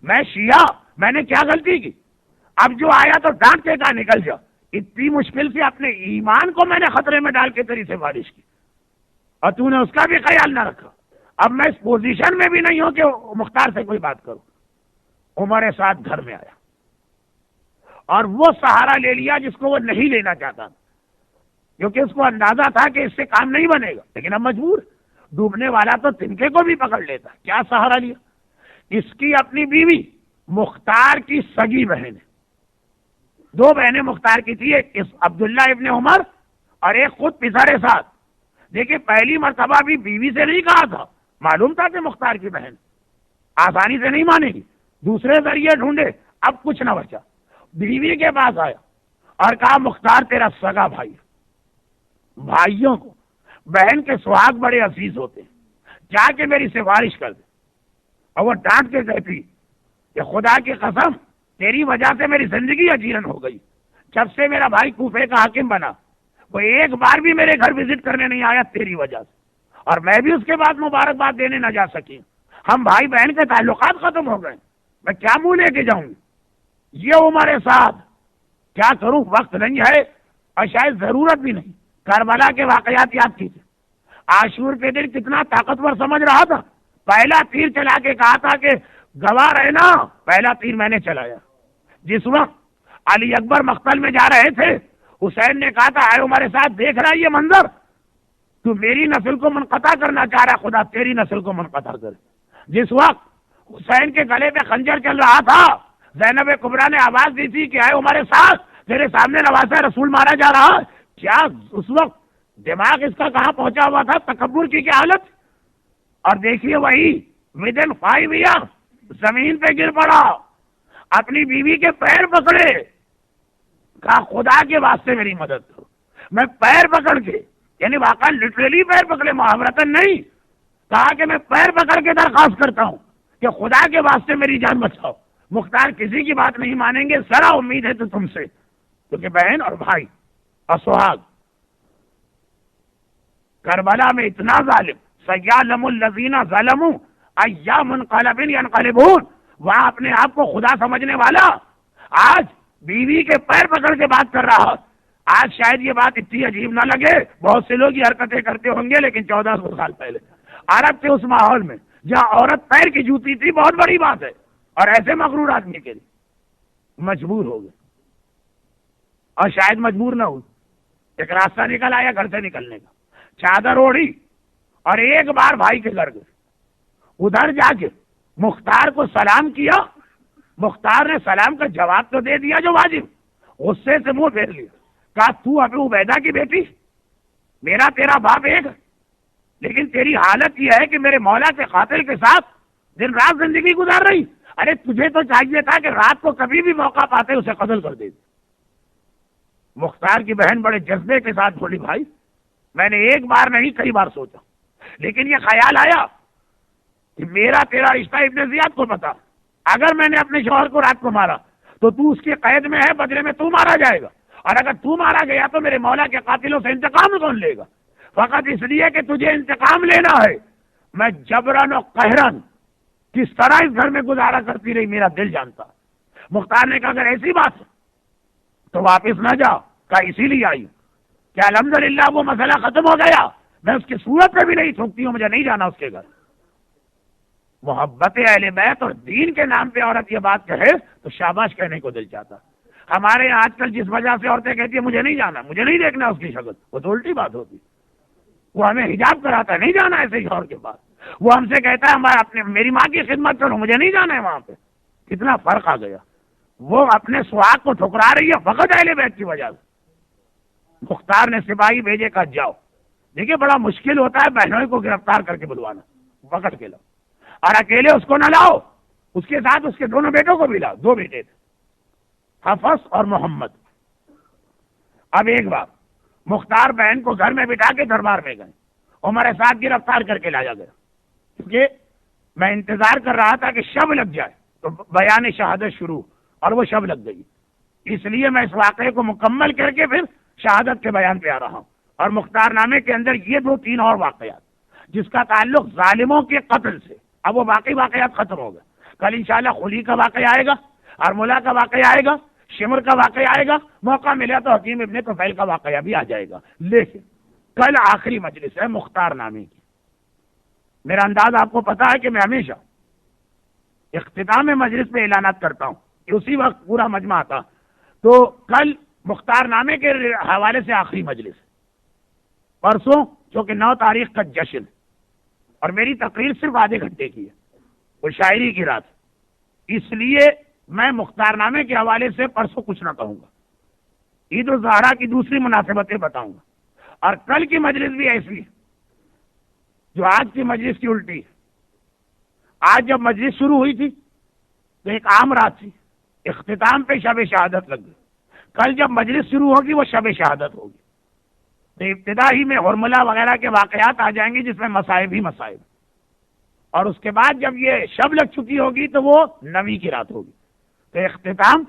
میں شیعہ، میں نے کیا غلطی کی۔ اب جو آیا تو ڈانٹ کے کہا نکل جا، اتنی مشکل سے اپنے ایمان کو میں نے خطرے میں ڈال کے تیری سفارش کی اور تو نے اس کا بھی خیال نہ رکھا۔ اب میں اس پوزیشن میں بھی نہیں ہوں کہ مختار سے کوئی بات کروں. عمر سعد گھر میں آیا اور وہ سہارا لے لیا جس کو وہ نہیں لینا چاہتا، کیونکہ اس کو اندازہ تھا کہ اس سے کام نہیں بنے گا، لیکن اب مجبور. ڈوبنے والا تو تنکے کو بھی پکڑ لیتا. کیا سہارا لیا؟ اس کی اپنی بیوی مختار کی سگی بہن ہے. 2 بہنیں مختار کی تھی، ایک عبداللہ ابن عمر اور ایک خود پسر سعد. دیکھیں پہلی مرتبہ بھی بیوی سے نہیں کہا تھا، معلوم تھا کہ مختار کی بہن آسانی سے نہیں مانے گی، دوسرے ذریعے ڈھونڈے. اب کچھ نہ بچا، بیوی کے پاس آیا اور کہا مختار تیرا سگا بھائی. بھائیوں کو بہن کے سہاگ بڑے عزیز ہوتے ہیں، جا کے میری سفارش کر دے. اور وہ ڈانٹ کے کہتی کہ خدا کی قسم تیری وجہ سے میری زندگی اجیرن ہو گئی. جب سے میرا بھائی کوفے کا حاکم بنا وہ ایک بار بھی میرے گھر وزٹ کرنے نہیں آیا تیری وجہ سے، اور میں بھی اس کے بعد مبارکباد دینے نہ جا سکی. ہم بھائی بہن کے تعلقات ختم ہو گئے، میں کیا منہ لے کے جاؤں گی؟ یہ عمر سعد کیا کروں، وقت نہیں ہے اور شاید ضرورت بھی نہیں. کربلا کے واقعات یاد کیجیے. عاشور کے دن کتنا طاقتور سمجھ رہا تھا. پہلا تیر چلا کے کہا تھا کہ گواہ رہنا، پہلا تیر میں نے چلایا. جس وقت علی اکبر مقتل میں جا رہے تھے حسین نے کہا تھا اے عمر سعد دیکھ رہا ہے یہ منظر، تو میری نسل کو منقطع کرنا چاہ رہا، خدا تیری نسل کو منقطع کرے. جس وقت حسین کے گلے پہ خنجر چل رہا تھا زینب کبریٰ نے آواز دی تھی کہ اے عمر سعد تیرے سامنے نواسہ رسول مارا جا رہا. کیا اس وقت دماغ اس کا کہاں پہنچا ہوا تھا، تکبر کی کیا حالت. اور دیکھیے وہی ودن 5 ایئر زمین پہ گر پڑا، اپنی بیوی کے پیر پکڑے، کہا خدا کے واسطے میری مدد کرو. میں پیر پکڑ کے، یعنی واقعا لٹرلی پیر پکڑے، محاورتاً نہیں، کہا کہ میں پیر پکڑ کے درخواست کرتا ہوں کہ خدا کے واسطے میری جان بچاؤ. مختار کسی کی بات نہیں مانیں گے، ذرا امید ہے تو تم سے، کیونکہ بہن اور بھائی اور سہاگ. کربلا میں اتنا ظالم، سیعلم الذین ظلموا ای منقلب ینقلبون، وہاں اپنے آپ کو خدا سمجھنے والا آج بیوی کے پیر پکڑ کے بات کر رہا. آج شاید یہ بات اتنی عجیب نہ لگے، بہت سے لوگ یہ حرکتیں کرتے ہوں گے، لیکن 1400 سال پہلے عرب کے اس ماحول میں جہاں عورت پیر کی جوتی تھی بہت بڑی بات ہے. اور ایسے مغرور آدمی کے لیے مجبور ہو گئے، اور شاید مجبور نہ ہو، ایک راستہ نکل آیا گھر سے نکلنے کا. چادر اوڑھی اور ایک بار بھائی کے گھر گئے. ادھر جا کے مختار کو سلام کیا. مختار نے سلام کا جواب تو دے دیا جو واجب، غصے سے منہ پھیر لیا، کہا تو ابو عبیدہ کی بیٹی، میرا تیرا باپ ایک، لیکن تیری حالت یہ ہے کہ میرے مولا کے قاتل کے ساتھ دن رات زندگی گزار رہی. ارے تجھے تو چاہیے تھا کہ رات کو کبھی بھی موقع پاتے اسے قتل کر دے. مختار کی بہن بڑے جذبے کے ساتھ بولی بھائی میں نے ایک بار نہیں کئی بار سوچا، لیکن یہ خیال آیا کہ میرا تیرا رشتہ ابن زیاد کو پتا، اگر میں نے اپنے شوہر کو رات کو مارا تو تو اس کی قید میں ہے، بدلے میں تو مارا جائے گا، اور اگر تو مارا گیا تو میرے مولا کے قاتلوں سے انتقام کون لے گا؟ فقط اس لیے کہ تجھے انتقام لینا ہے. میں جبرن و قہرن کس طرح اس گھر میں گزارا کرتی رہی میرا دل جانتا. مختار نے کہا اگر ایسی بات تو واپس نہ جاؤ، کہا اسی لیے آئی کہ الحمدللہ وہ مسئلہ ختم ہو گیا، میں اس کی صورت پہ بھی نہیں تھوکتی ہوں، مجھے نہیں جانا اس کے گھر. محبت اہل بیت اور دین کے نام پہ عورت یہ بات کہے تو شاباش کہنے کو دل چاہتا. ہمارے آج کل جس وجہ سے عورتیں کہتی ہیں مجھے نہیں جانا، مجھے نہیں دیکھنا اس کی شکل، وہ تو الٹی بات ہوتی. وہ ہمیں حجاب کراتا ہے، نہیں جانا ایسے شوہر کے پاس. وہ ہم سے کہتا ہے میری ماں کی خدمت کرو، مجھے نہیں جانا ہے وہاں پہ. کتنا فرق آ گیا. وہ اپنے سہاگ کو ٹھکرا رہی ہے فقط اہل بیت کی وجہ سے. مختار نے سپاہی بھیجے کہا جاؤ. دیکھیے بڑا مشکل ہوتا ہے بہنوئی کو گرفتار کر کے بلوانا، پکڑ کے لاؤ، اور اکیلے اس کو نہ لاؤ، اس کے ساتھ اس کے دونوں بیٹوں کو بھی لاؤ. 2 بیٹے تھے، حفص اور محمد. اب ایک بار مختار بہن کو گھر میں بٹھا کے دربار میں گئے. عمر سعد گرفتار کر کے لایا گیا، کیونکہ میں انتظار کر رہا تھا کہ شب لگ جائے تو بیان شہادت شروع، اور وہ شب لگ گئی. اس لیے میں اس واقعے کو مکمل کر کے پھر شہادت کے بیان پہ آ رہا ہوں. اور مختار نامے کے اندر یہ 2-3 اور واقعات جس کا تعلق ظالموں کے قتل سے. اب وہ باقی واقعات ختم ہو گئے. کل انشاءاللہ خلی کا واقعہ آئے گا، ارملہ کا واقعہ آئے گا، شمر کا واقعہ آئے گا، موقع ملا تو حکیم ابن طفیل کا واقعہ بھی آ جائے گا. لیکن کل آخری مجلس ہے مختار نامے کی. میرا انداز آپ کو پتا ہے کہ میں ہمیشہ اختتام مجلس میں اعلانات کرتا ہوں کہ اسی وقت پورا مجمع آتا. تو کل مختار نامے کے حوالے سے آخری مجلس، پرسوں چونکہ 9 تاریخ کا جشن، اور میری تقریر صرف آدھے گھنٹے کی ہے، وہ شاعری کی رات، اس لیے میں مختار نامے کے حوالے سے پرسوں کچھ نہ کہوں گا، عید الضحیٰ کی دوسری مناسبتیں بتاؤں گا. اور کل کی مجلس بھی ایسی ہے جو آج کی مجلس کی الٹی ہے. آج جب مجلس شروع ہوئی تھی تو ایک عام رات تھی، اختتام پہ شب شہادت لگ گئی. کل جب مجلس شروع ہوگی وہ شب شہادت ہوگی، تو ابتدا ہی میں حرملہ وغیرہ کے واقعات آ جائیں گے جس میں مصائب ہی مصائب، اور اس کے بعد جب یہ شب لگ چکی ہوگی تو وہ نویں کی رات ہوگی. تو اختتام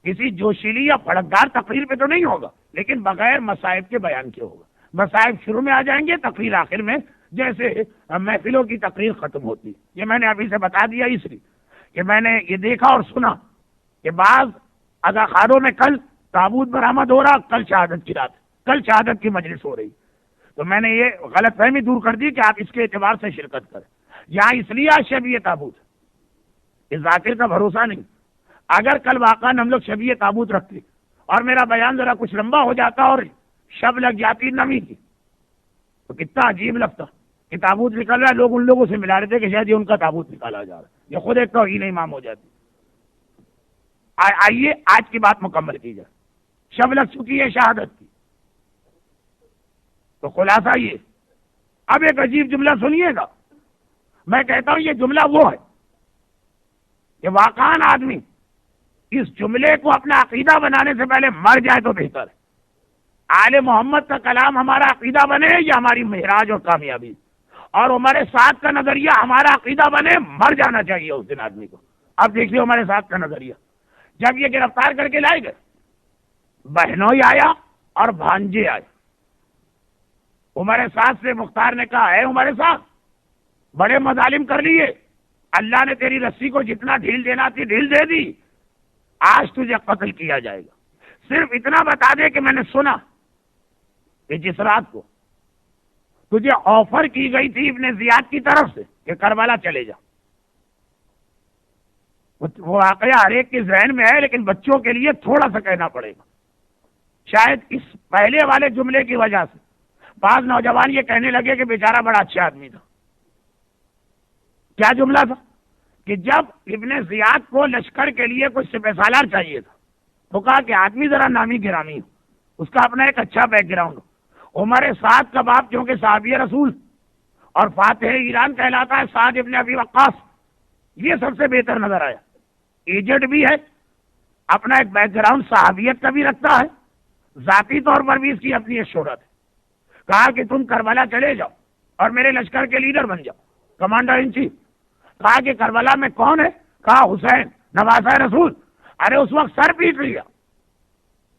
کسی جوشیلی یا پھڑکدار تقریر پہ تو نہیں ہوگا، لیکن بغیر مصائب کے بیان کے ہوگا. مصائب شروع میں آ جائیں گے، تقریر آخر میں، جیسے محفلوں کی تقریر ختم ہوتی. یہ میں نے ابھی سے بتا دیا اس لیے کہ میں نے یہ دیکھا اور سنا کہ بعض اداکاروں میں کل تابوت برآمد ہو رہا، کل شہادت کی رات، کل شہادت کی مجلس ہو رہی. تو میں نے یہ غلط فہمی دور کر دی کہ آپ اس کے اعتبار سے شرکت کریں. یہاں اس لیے آج شبیہ تابوت، اس ذاکر کا بھروسہ نہیں. اگر کل واقعہ ہم لوگ شبیہ تابوت رکھتے اور میرا بیان ذرا کچھ لمبا ہو جاتا اور شب لگ جاتی نویں کی، تو کتنا عجیب لگتا کہ تابوت نکل رہا ہے، لوگ ان لوگوں سے ملا رہے تھے کہ شاید یہ ان کا تابوت نکالا جا رہا ہے. یہ خود ایک توہین امام ہو جاتی. آئیے آج کی بات مکمل کی جائے. شب لگ چکی ہے شہادت کی، تو خلاصہ یہ. اب ایک عجیب جملہ سنیے گا. میں کہتا ہوں یہ جملہ وہ ہے کہ واقعاً آدمی اس جملے کو اپنا عقیدہ بنانے سے پہلے مر جائے تو بہتر ہے. آل محمد کا کلام ہمارا عقیدہ بنے یا ہماری معراج اور کامیابی، اور عمر سعد کا نظریہ ہمارا عقیدہ بنے، مر جانا چاہیے اس دن آدمی کو. اب دیکھیے عمر سعد کا نظریہ. جب یہ گرفتار کر کے لائے گئے، بہنوئی آیا اور بھانجے آئے. عمر سعد سے مختار نے کہا، اے عمر سعد، بڑے مظالم کر لیے، اللہ نے تیری رسی کو جتنا ڈھیل دینا تھی ڈھیل دے دی، آج تجھے قتل کیا جائے گا. صرف اتنا بتا دے کہ میں نے سنا کہ جس رات کو تجھے آفر کی گئی تھی ابن زیاد کی طرف سے کہ کربلا چلے جا. وہ واقعہ ہر ایک کے ذہن میں ہے، لیکن بچوں کے لیے تھوڑا سا کہنا پڑے گا. شاید اس پہلے والے جملے کی وجہ سے بعض نوجوان یہ کہنے لگے کہ بیچارہ بڑا اچھا آدمی تھا. کیا جملہ تھا کہ جب ابن زیاد کو لشکر کے لیے کچھ سپہ سالار چاہیے تھا تو کہا کہ آدمی ذرا نامی گرامی ہو، اس کا اپنا ایک اچھا بیک گراؤنڈ ہو. عمر سعد کا باپ کیونکہ صحابی رسول اور فاتح ایران کہلاتا ہے سعد ابن ابی وقاص، یہ سب سے بہتر نظر آیا. ایجنٹ بھی ہے، اپنا ایک بیک گراؤنڈ صحابیت کا بھی رکھتا ہے، ذاتی طور پر بھی اس کی اپنی ایک شہرت ہے. کہا کہ تم کربلا چلے جاؤ اور میرے لشکر کے لیڈر بن جاؤ، کمانڈر ان چیف. کہا کہ کربلا میں کون ہے؟ کہا حسین نواسہ رسول. ارے اس وقت سر پیٹ لیا،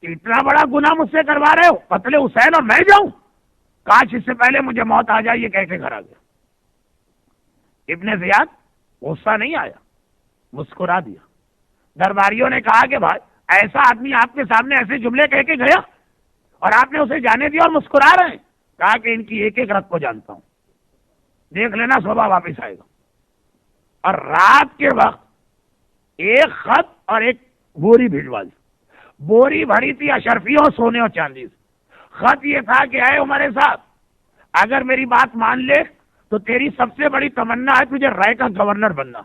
اتنا بڑا گناہ مجھ سے کروا رہے ہو، قتل حسین اور میں جاؤں؟ کاش اس سے پہلے مجھے موت آ جائے. یہ کہہ کے گھر آ گیا. ابن زیاد غصہ نہیں آیا، مسکرا دیا. درباریوں نے کہا کہ بھائی ایسا آدمی آپ کے سامنے ایسے جملے کہہ کے گیا اور آپ نے اسے جانے دیا اور مسکرا رہے ہیں. کہا کہ ان کی ایک ایک رت کو جانتا ہوں، دیکھ لینا صبح واپس آئے گا. اور رات کے وقت ایک خط اور ایک بوری بھیجوا دی. بوری بھری تھی اشرفیوں، سونے اور چاندی سے. خط یہ تھا کہ اے عمر صاحب، اگر میری بات مان لے تو تیری سب سے بڑی تمنا ہے تجھے رائے کا گورنر بننا.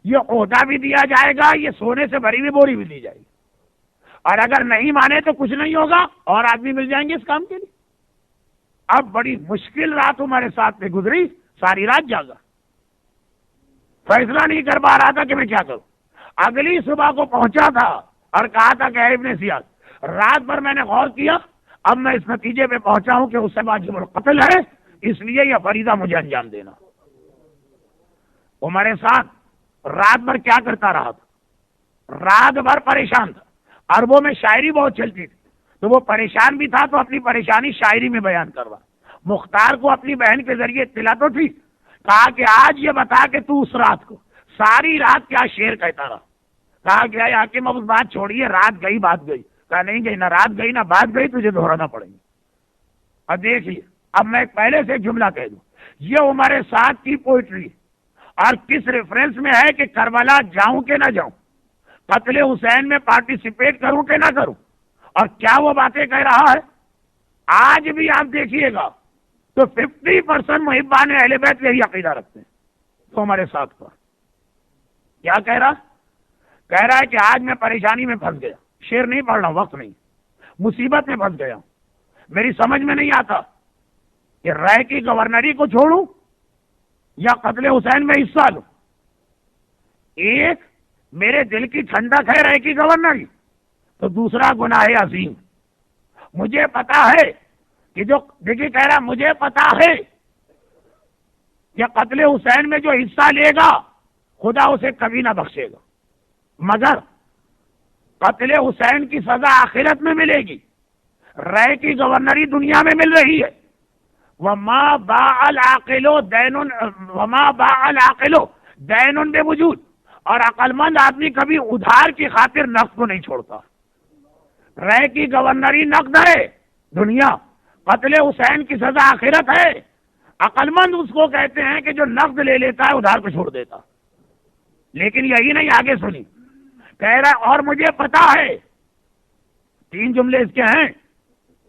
یہ عہدہ بھی دیا جائے گا، یہ سونے سے بھری ہوئی بوری بھی دی جائے گی، اور اگر نہیں مانے تو کچھ نہیں ہوگا اور آدمی مل جائیں گے اس کام کے لیے. اب بڑی مشکل رات ہمارے ساتھ میں گزری، ساری رات جاگا، فیصلہ نہیں کر پا رہا تھا کہ میں کیا کروں. اگلی صبح کو پہنچا تھا اور کہا تھا کہ ابن زیاد، رات بھر میں نے غور کیا، اب میں اس نتیجے پہ پہنچا ہوں کہ اس سے واجب القتل ہے، اس لیے یہ فریضہ مجھے انجام دینا. ہمارے ساتھ رات بھر کیا کرتا رہا تھا؟ رات بھر پریشان تھا. عربوں میں شاعری بہت چلتی تھی تو وہ پریشان بھی تھا تو اپنی پریشانی شاعری میں بیان کر رہا. مختار کو اپنی بہن کے ذریعے اطلاع تو تھی. کہا کہ آج یہ بتا کہ تو اس رات کو ساری رات کیا شعر کہتا رہا. کہا کہ اے حاکم اب اس بات چھوڑیے، رات گئی بات گئی. کہا نہیں گئی، نہ رات گئی نہ بات گئی، تجھے دہرانا پڑیں گے. اب دیکھیے، اب میں پہلے سے ایک جملہ کہہ دوں یہ عمر سعد کی پوئٹری اور کس ریفرنس میں ہے کہ کربلا جاؤں کہ نہ جاؤں، قتل حسین میں پارٹیسپیٹ کروں کہ نہ کروں، اور کیا وہ باتیں کہہ رہا ہے۔ آج بھی آپ دیکھیے گا تو 50% محبان اہل بیت یہی عقیدہ رکھتے ہیں تو ہمارے ساتھ کا کیا کہہ رہا ہے کہ آج میں پریشانی میں پھنس گیا، شعر نہیں پڑھ رہا ہوں، وقت نہیں، مصیبت میں پھنس گیا، میری سمجھ میں نہیں آتا کہ رائے کی گورنری کو چھوڑوں یا قتل حسین میں حصہ لوں۔ ایک میرے دل کی ٹھنڈک ہے رائے کی گورنری، تو دوسرا گناہ عظیم۔ مجھے پتا ہے کہ جو دیکھیے کہہ رہا مجھے پتا ہے کہ قتل حسین میں جو حصہ لے گا خدا اسے کبھی نہ بخشے گا، مگر قتل حسین کی سزا آخرت میں ملے گی، رائے کی گورنری دنیا میں مل رہی ہے۔ وما باع العاقل دین بوجود، اور عقل مند آدمی کبھی ادھار کی خاطر نقد کو نہیں چھوڑتا۔ رائے کی گورنری نقد ہے دنیا، قتل حسین کی سزا آخرت ہے۔ عقل مند اس کو کہتے ہیں کہ جو نقد لے لیتا ہے ادھار کو چھوڑ دیتا۔ لیکن یہی نہیں، آگے سنی، کہہ رہا اور مجھے پتا ہے، 3 جملے اس کے ہیں،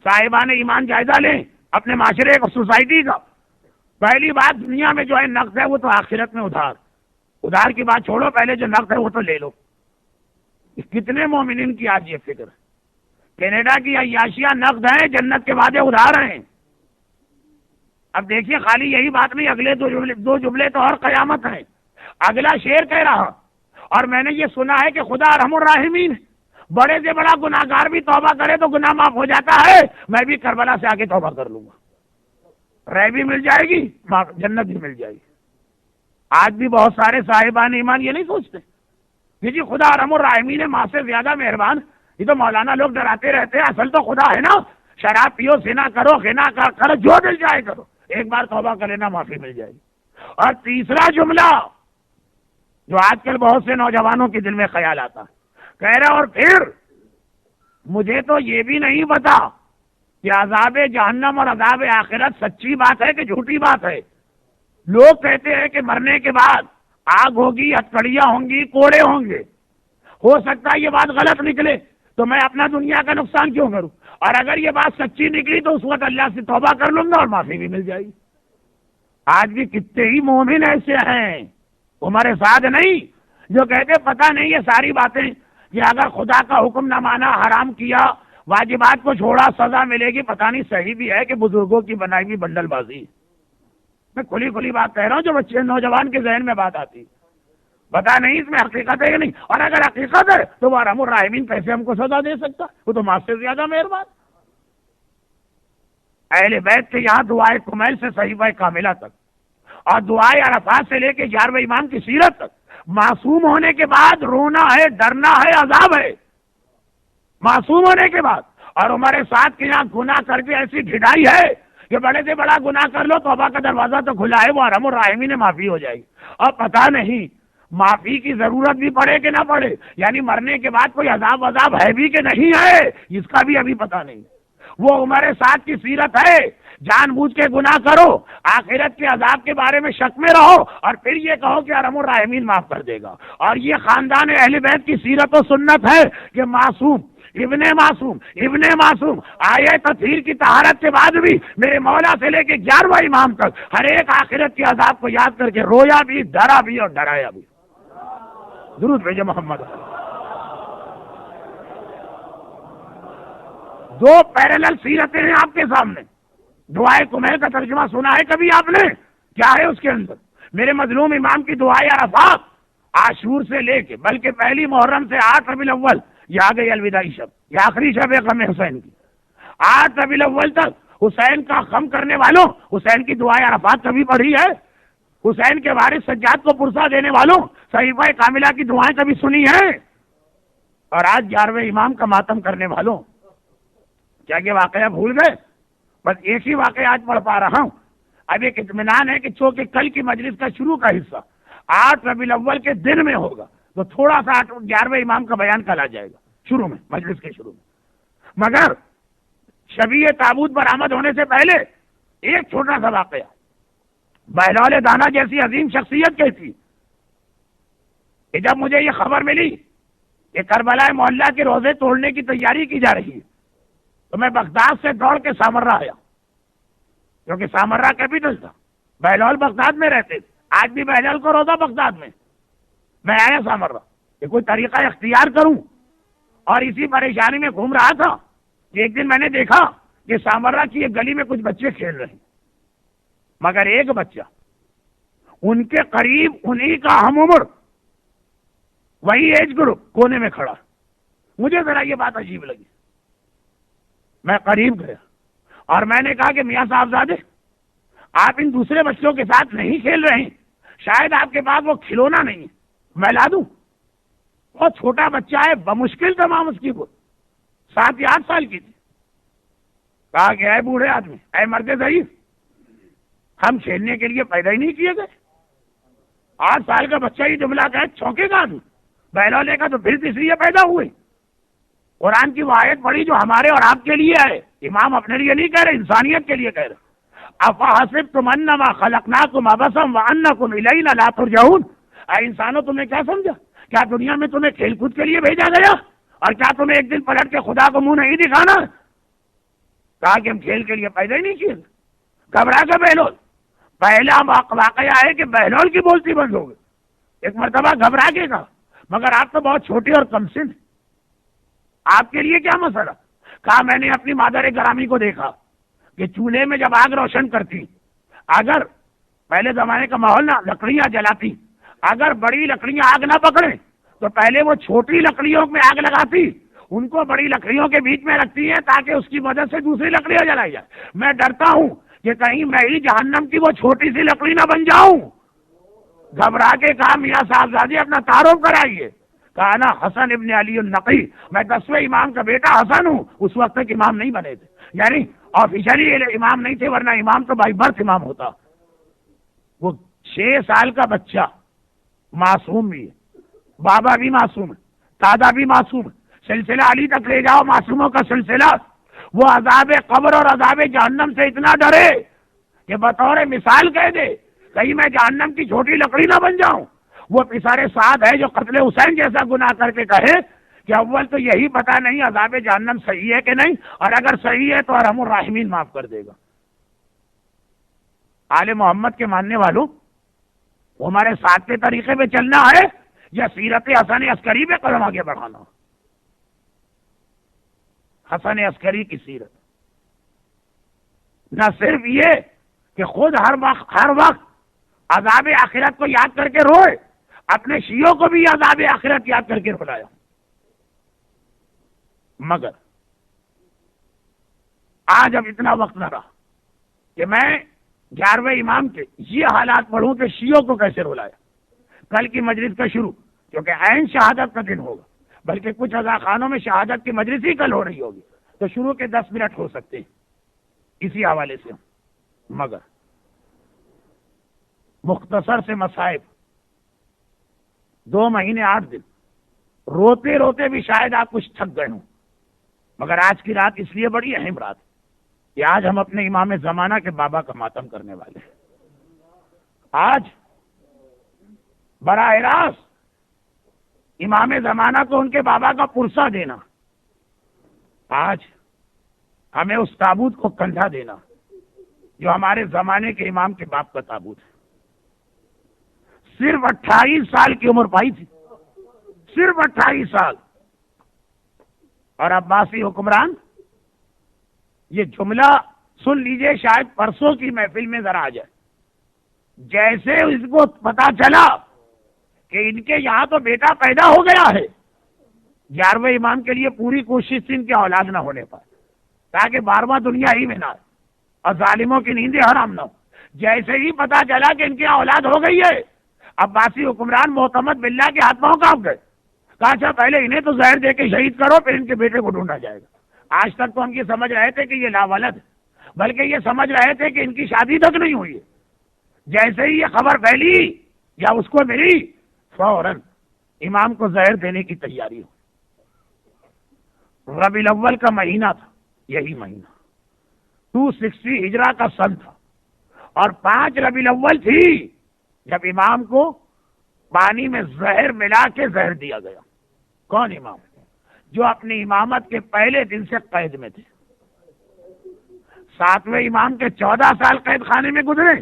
صاحبان ایمان جائزہ لیں اپنے معاشرے کو، سوسائٹی کا۔ پہلی بات، دنیا میں جو ہے نقد ہے وہ تو آخرت میں ادھار کی بات چھوڑو، پہلے جو نقد ہے وہ تو لے لو۔ کتنے مومنین کی آج یہ فکر ہے۔ کینیڈا کی عیاشیاں نقد ہیں، جنت کے وعدے ادھار ہیں۔ اب دیکھیے خالی یہی بات نہیں، اگلے 2 جملے تو اور قیامت ہیں۔ اگلا شعر کہہ رہا، اور میں نے یہ سنا ہے کہ خدا ارحم الراحمین، بڑے سے بڑا گناہگار بھی توبہ کرے تو گناہ معاف ہو جاتا ہے، میں بھی کربلا سے آگے توبہ کر لوں گا، رہ بھی مل جائے گی، جنت بھی مل جائے گی۔ آج بھی بہت سارے صاحبان ایمان یہ نہیں سوچتے کہ جی خدا ارحم الراحمین ہے، ماں سے زیادہ مہربان۔ یہ تو مولانا لوگ ڈراتے رہتے ہیں، اصل تو خدا ہے نا، شراب پیو، زنا کرو، غنا کرو، جو مل جائے کرو، ایک بار توبہ کر لینا معافی مل جائے گی۔ اور تیسرا جملہ جو آج کل بہت سے نوجوانوں کے دل میں خیال آتا، کہہ رہا اور پھر مجھے تو یہ بھی نہیں پتا کہ عذاب جہنم اور عذاب آخرت سچی بات ہے کہ جھوٹی بات ہے۔ لوگ کہتے ہیں کہ مرنے کے بعد آگ ہوگی، ہتکڑیاں ہوں گی، کوڑے ہوں گے۔ ہو سکتا ہے یہ بات غلط نکلے تو میں اپنا دنیا کا نقصان کیوں کروں، اور اگر یہ بات سچی نکلی تو اس وقت اللہ سے توبہ کر لوں گا اور معافی بھی مل جائے گی۔ آج بھی کتنے ہی مومن ایسے ہیں، عمر سعد نہیں، جو کہتے پتہ نہیں یہ ساری باتیں کہ اگر خدا کا حکم نہ مانا، حرام کیا، واجبات کو چھوڑا، سزا ملے گی، پتہ نہیں صحیح بھی ہے کہ بزرگوں کی بنائی ہوئی بنڈل بازی۔ میں کھلی بات کہہ رہا ہوں، جو بچے نوجوان کے ذہن میں بات آتی، پتا نہیں اس میں حقیقت ہے کہ نہیں، اور اگر حقیقت ہے تو وہ ارحم الراحمین کیسے ہم کو سزا دے سکتا، وہ تو ماں سے زیادہ مہربان۔ اہل بیت کے یہاں دعائے کمیل سے صحیفہ کاملہ تک، اور دعائے عرفات سے لے کے 11ویں امام کی سیرت تک، معصوم ہونے کے بعد رونا ہے، ڈرنا ہے، عذاب ہے، معصوم ہونے کے بعد۔ اور عمر سعد کے یہاں گناہ کر کے ایسی ڈھڈائی ہے کہ بڑے سے بڑا گناہ کر لو، توبہ کا دروازہ تو کھلا ہے، وہ ارحم الراحمین معافی ہو جائے گی۔ اور پتہ نہیں معافی کی ضرورت بھی پڑے کہ نہ پڑے، یعنی مرنے کے بعد کوئی عذاب ہے بھی کہ نہیں ہے، اس کا بھی ابھی پتہ نہیں۔ وہ عمر سعد کی سیرت ہے، جان بوجھ کے گناہ کرو، آخرت کے عذاب کے بارے میں شک میں رہو، اور پھر یہ کہو کہ ارحم الراحمین معاف کر دے گا۔ اور یہ خاندان اہل بیت کی سیرت و سنت ہے کہ معصوم ابن معصوم آئے تطہیر کی طہارت کے بعد بھی میرے مولا سے لے کے 11واں امام تک ہر ایک آخرت کے عذاب کو یاد کر کے رویا بھی، ڈرا بھی اور ڈرایا بھی۔ درود بھیجے محمد۔ 2 پیرالل سیرتیں ہیں آپ کے سامنے۔ دعائے کمیل کا ترجمہ سنا ہے کبھی آپ نے؟ کیا ہے اس کے اندر؟ میرے مظلوم امام کی دعائے عرفات، عاشور سے لے کے بلکہ پہلی محرم سے 8 ربیع الاول، یہ آ گئی الوداعی شب، یہ آخری شب ہے غم حسین کی، 8 ربیع الاول تک حسین کا غم کرنے والوں حسین کی دعائے عرفات کبھی پڑھی ہے؟ حسین کے وارث سجاد کو پرسہ دینے والوں صحیفہ کاملہ کی دعائیں کبھی سنی ہیں؟ اور آج 11ویں امام کا ماتم کرنے والوں کیا یہ واقعہ بھول گئے؟ بس ایک ہی واقعہ آج پڑھ پا رہا ہوں۔ اب ایک اطمینان ہے کہ چونکہ کل کی مجلس کا شروع کا حصہ 8 ربیع الاول کے دن میں ہوگا تو تھوڑا سا 11ویں امام کا بیان کل آ جائے گا شروع میں، مجلس کے شروع میں۔ مگر شبیہ تابوت برآمد ہونے سے پہلے ایک چھوٹا سا واقعہ، بہلول دانا جیسی عظیم شخصیت کی تھی کہ جب مجھے یہ خبر ملی کہ کربلا معلیٰ کے روزے توڑنے کی تیاری کی جا رہی ہے تو میں بغداد سے دوڑ کے سامرہ آیا، کیونکہ سامرہ کیپٹل تھا، بہلول بغداد میں رہتے تھے، آج بھی بہلول کو روزہ بغداد میں آیا سامرہ کہ کوئی طریقہ اختیار کروں، اور اسی پریشانی میں گھوم رہا تھا کہ ایک دن میں نے دیکھا کہ سامرہ کی ایک گلی میں کچھ بچے کھیل رہے ہیں، مگر ایک بچہ ان کے قریب انہی کا ہم عمر وہی ایج گروپ کونے میں کھڑا، مجھے ذرا یہ بات عجیب لگی، میں قریب گیا اور میں نے کہا کہ میاں صاحبزادے آپ ان دوسرے بچوں کے ساتھ نہیں کھیل رہے ہیں، شاید آپ کے پاس وہ کھلونا نہیں ہے، میں لا دوں؟ بہت چھوٹا بچہ ہے، بمشکل تمام اس کی وہ 7 یا 8 سال کی تھی۔ کہا کہ اے بوڑھے آدمی، اے مرد ضعیف، ہم کھیلنے کے لیے پیدا ہی نہیں کیے گئے۔ 8 سال کا بچہ یہ جملہ کہے چونکے گا آدمی، بہلولے کا تو پھر اس لیے پیدا ہوئے۔ قرآن کی وہ آیت پڑھی جو ہمارے اور آپ کے لیے ہے، امام اپنے لیے نہیں کہہ رہے، انسانیت کے لیے کہہ رہے۔ افحسبتم انما خلقناکم عبثا وانکم الینا لا ترجعون، اے انسانوں تم نے کیا سمجھا؟ کیا دنیا میں تمہیں کھیل کود کے لیے بھیجا گیا؟ اور کیا تمہیں ایک دن پلٹ کے خدا کو منہ نہیں دکھانا؟ کہا کہ ہم کھیل کے لیے پیدا ہی نہیں کیے۔ گھبرا کا بہلول، پہلا واقعہ ہے کہ بہلول کی بولتی بند ہو گئی، ایک مرتبہ گھبرا کے کہا مگر آپ تو بہت چھوٹی اور کم سن، آپ کے لیے کیا مسئلہ؟ کہا میں نے اپنی مادر گرامی کو دیکھا کہ چولہے میں جب آگ روشن کرتی، اگر پہلے زمانے کا ماحول نہ لکڑیاں جلاتی، اگر بڑی لکڑیاں آگ نہ پکڑیں تو پہلے وہ چھوٹی لکڑیوں میں آگ لگاتی، ان کو بڑی لکڑیوں کے بیچ میں رکھتی ہے تاکہ اس کی مدد سے دوسری لکڑیاں جلائی جائے۔ میں ڈرتا ہوں کہ کہیں میں ہی جہنم کی وہ چھوٹی سی لکڑی نہ بن جاؤں۔ گھبرا کے کہا میاں صاحبزادی اپنا تعارف کرائیے۔ کہا نا حسن ابن علی النقی، میں 10ویں امام کا بیٹا حسن ہوں، اس وقت تک امام نہیں بنے تھے، یعنی آفیشلی امام نہیں تھے، ورنہ امام تو بائی برتھ امام ہوتا۔ وہ 6 سال کا بچہ معصوم بھی ہے، بابا بھی معصوم ہے، دادا بھی معصوم ہے، سلسلہ علی تک لے جاؤ معصوموں کا سلسلہ۔ وہ عذاب قبر اور عذاب جہنم سے اتنا ڈرے کہ بطور مثال کہہ دے کہیں میں جہنم کی چھوٹی لکڑی نہ بن جاؤں۔ وہ پسارے سعد ہے جو قتل حسین جیسا گناہ کر کے کہے کہ اول تو یہی پتا نہیں عذاب جہنم صحیح ہے کہ نہیں، اور اگر صحیح ہے تو ارحم الراحمین معاف کر دے گا۔ آل محمد کے ماننے والوں، وہ ہمارے ساتھ کے طریقے پہ چلنا ہے یا سیرت حسن عسکری پہ قدم آگے بڑھانا؟ حسن عسکری کی سیرت نہ صرف یہ کہ خود ہر وقت عذاب آخرت کو یاد کر کے روئے، اپنے شیعوں کو بھی عذاب آخرت یاد کر کے رلایا، مگر آج اب اتنا وقت نہ رہا کہ میں 11ویں امام کے یہ حالات پڑھوں کہ شیعوں کو کیسے رلایا۔ کل کی مجلس کا شروع کیونکہ عین شہادت کا دن ہوگا، بلکہ کچھ عزاخانوں میں شہادت کی مجلس ہی کل ہو رہی ہوگی، تو شروع کے 10 منٹ ہو سکتے ہیں اسی حوالے سے، مگر مختصر سے مصائب 2 مہینے 8 دن روتے روتے بھی شاید آپ کچھ تھک گئے ہوں، مگر آج کی رات اس لیے بڑی اہم رات کہ آج ہم اپنے امام زمانہ کے بابا کا ماتم کرنے والے ہیں۔ آج براہ راست امام زمانہ کو ان کے بابا کا پرسہ دینا، آج ہمیں اس تابوت کو کندھا دینا جو ہمارے زمانے کے امام کے باپ کا تابوت ہے۔ صرف 28 سال کی عمر پائی تھی، صرف 28 سال، اور عباسی حکمران، یہ جملہ سن لیجئے، شاید پرسوں کی محفل میں ذرا آ جائے۔ جیسے اس کو پتا چلا کہ ان کے یہاں تو بیٹا پیدا ہو گیا ہے، 11ویں امام کے لیے پوری کوشش تھی ان کے اولاد نہ ہونے پر، تاکہ 12واں دنیا ہی میں نہ آئے اور ظالموں کی نیندیں حرام نہ ہو۔ جیسے ہی پتا چلا کہ ان کی اولاد ہو گئی ہے، عباسی حکمران معتمد باللہ کے ہاتھ پاؤں کانپ گئے۔ کہا اچھا پہلے انہیں تو زہر دے کے شہید کرو، پھر ان کے بیٹے کو ڈھونڈا جائے گا۔ آج تک تو ہم یہ سمجھ رہے تھے کہ یہ لاولد ہے، بلکہ یہ سمجھ رہے تھے کہ ان کی شادی تک نہیں ہوئی ہے۔ جیسے ہی یہ خبر پھیلی یا اس کو ملی، فوراً امام کو زہر دینے کی تیاری ہو۔ ربیع الاول کا مہینہ تھا، یہی مہینہ 260 ہجرہ کا سن تھا، اور 5 ربیع الاول تھی جب امام کو پانی میں زہر ملا کے زہر دیا گیا۔ کون امام؟ جو اپنی امامت کے پہلے دن سے قید میں تھے۔ 7ویں امام کے 14 سال قید خانے میں گزرے،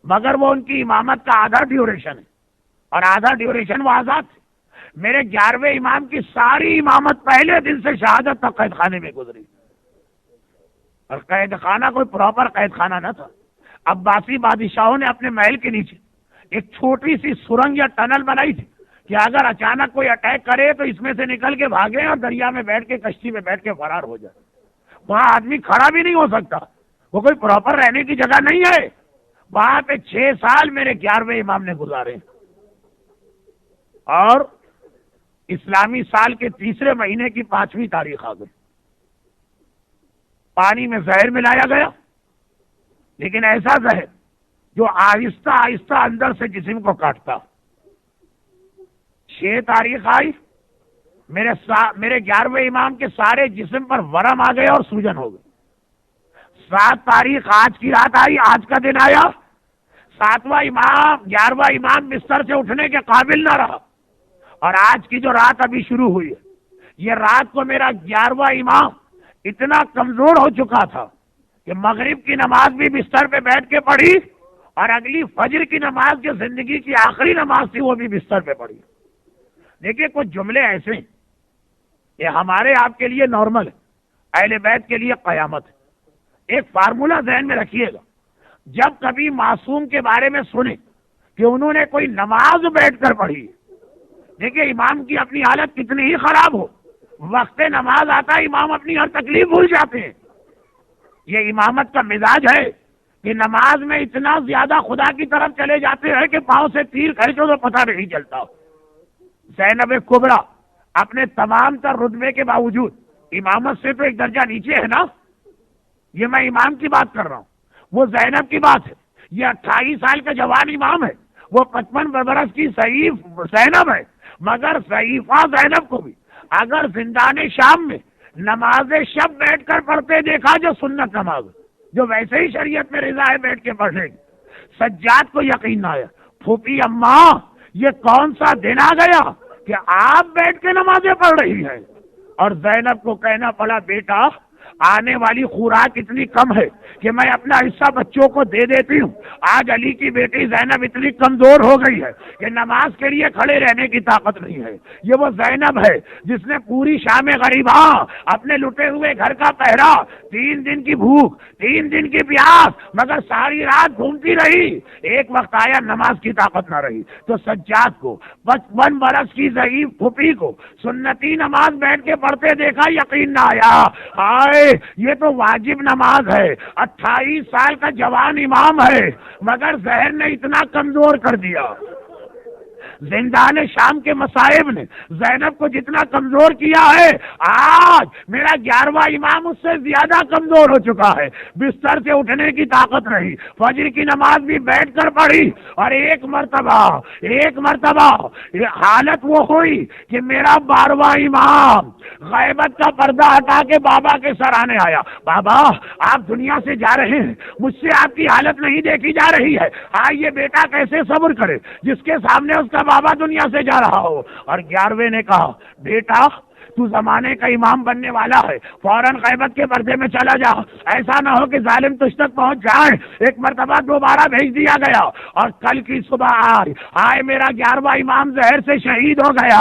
مگر وہ ان کی امامت کا آدھا ڈیوریشن ہے اور آدھا ڈیوریشن وہ آزاد تھے۔ میرے 11ویں امام کی ساری امامت پہلے دن سے شہادت تک قید خانے میں گزری، اور قید خانہ کوئی پراپر قید خانہ نہ تھا۔ عباسی بادشاہوں نے اپنے محل کے نیچے ایک چھوٹی سی سرنگ یا ٹنل بنائی تھی کہ اگر اچانک کوئی اٹیک کرے تو اس میں سے نکل کے بھاگے اور دریا میں بیٹھ کے کشتی میں بیٹھ کے فرار ہو جائے۔ وہاں آدمی کھڑا بھی نہیں ہو سکتا، وہ کوئی پراپر رہنے کی جگہ نہیں ہے۔ وہاں پہ 6 سال میرے 11ویں امام نے گزارے، اور اسلامی سال کے 3رے مہینے کی 5ویں تاریخ آ گئی۔ پانی میں زہر ملایا گیا، لیکن ایسا زہر جو آہستہ آہستہ اندر سے جسم کو کاٹتا۔ 6 تاریخ آئی، میرے 11ویں امام کے سارے جسم پر ورم آ گئے اور سوجن ہو گئے۔ 7 تاریخ آج کی رات آئی، آج کا دن آیا، 7واں امام 11واں امام بستر سے اٹھنے کے قابل نہ رہا، اور آج کی جو رات ابھی شروع ہوئی ہے، یہ رات کو میرا 11واں امام اتنا کمزور ہو چکا تھا کہ مغرب کی نماز بھی بستر پہ بیٹھ کے پڑھی، اور اگلی فجر کی نماز جو زندگی کی آخری نماز تھی وہ بھی بستر پہ پڑھی۔ دیکھیے کچھ جملے ایسے ہیں کہ ہمارے آپ کے لیے نارمل ہے، اہل بیت کے لیے قیامت ہے۔ ایک فارمولہ ذہن میں رکھیے گا، جب کبھی معصوم کے بارے میں سنیں کہ انہوں نے کوئی نماز بیٹھ کر پڑھی، دیکھیے امام کی اپنی حالت کتنی ہی خراب ہو، وقت نماز آتا ہے امام اپنی ہر تکلیف بھول جاتے ہیں۔ یہ امامت کا مزاج ہے کہ نماز میں اتنا زیادہ خدا کی طرف چلے جاتے ہیں کہ پاؤں سے تیر کھینچو تو پتہ نہیں چلتا۔ زینب کبریٰ اپنے تمام تر رتبے کے باوجود امامت سے تو ایک درجہ نیچے ہے نا، یہ میں امام کی بات کر رہا ہوں، وہ زینب کی بات ہے۔ یہ 28 سال کا جوان امام ہے، وہ 55 برس کی ضعیف زینب ہے، مگر ضعیفہ زینب کو بھی اگر زندان شام میں نماز شب بیٹھ کر پڑھتے دیکھا، جو سنت نماز جو ویسے ہی شریعت میں رضا ہے بیٹھ کے پڑھنے کی، سجاد کو یقین نہ آیا، پھوپھی اماں یہ کون سا دن آ گیا کہ آپ بیٹھ کے نمازیں پڑھ رہی ہیں؟ اور زینب کو کہنا پڑا، بیٹا آنے والی خوراک اتنی کم ہے کہ میں اپنا حصہ بچوں کو دے دیتی ہوں۔ آج علی کی بیٹی زینب اتنی کمزور ہو گئی ہے کہ نماز کے لیے کھڑے رہنے کی طاقت نہیں ہے۔ یہ وہ زینب ہے جس نے پوری شام غریباں اپنے لٹے ہوئے گھر کا پہرا، 3 دن کی بھوک، 3 دن کی پیاس، مگر ساری رات گھومتی رہی۔ ایک وقت آیا نماز کی طاقت نہ رہی تو سجاد کو 55 برس کی ضعیف پھوپھی کو سنتی نماز بیٹھ کے پڑھتے دیکھا، یقین نہ آیا۔ یہ تو واجب نماز ہے، 28 سال کا جوان امام ہے، مگر زہر نے اتنا کمزور کر دیا۔ زندان شام کے مصائب نے زینب کو جتنا کمزور کیا ہے، آج میرا 11واں امام اس سے زیادہ کمزور ہو چکا ہے، بستر سے اٹھنے کی طاقت نہیں، فجر کی نماز بھی بیٹھ کر پڑھی، اور ایک مرتبہ حالت وہ ہوئی کہ میرا 12واں امام غیبت کا پردہ ہٹا کے بابا کے سرانے آیا، بابا آپ دنیا سے جا رہے ہیں، مجھ سے آپ کی حالت نہیں دیکھی جا رہی ہے، یہ بیٹا کیسے صبر کرے جس کے سامنے اس کا بابا دنیا سے جا رہا ہو۔ اور 11ویں نے کہا، بیٹا تو زمانے کا امام بننے والا ہے، فوراً غیبت کے پردے میں چلا جا، ایسا نہ ہو کہ ظالم تجھ تک پہنچ جائے۔ ایک مرتبہ دوبارہ بھیج دیا گیا، اور کل کی صبح آئے میرا 11واں امام زہر سے شہید ہو گیا۔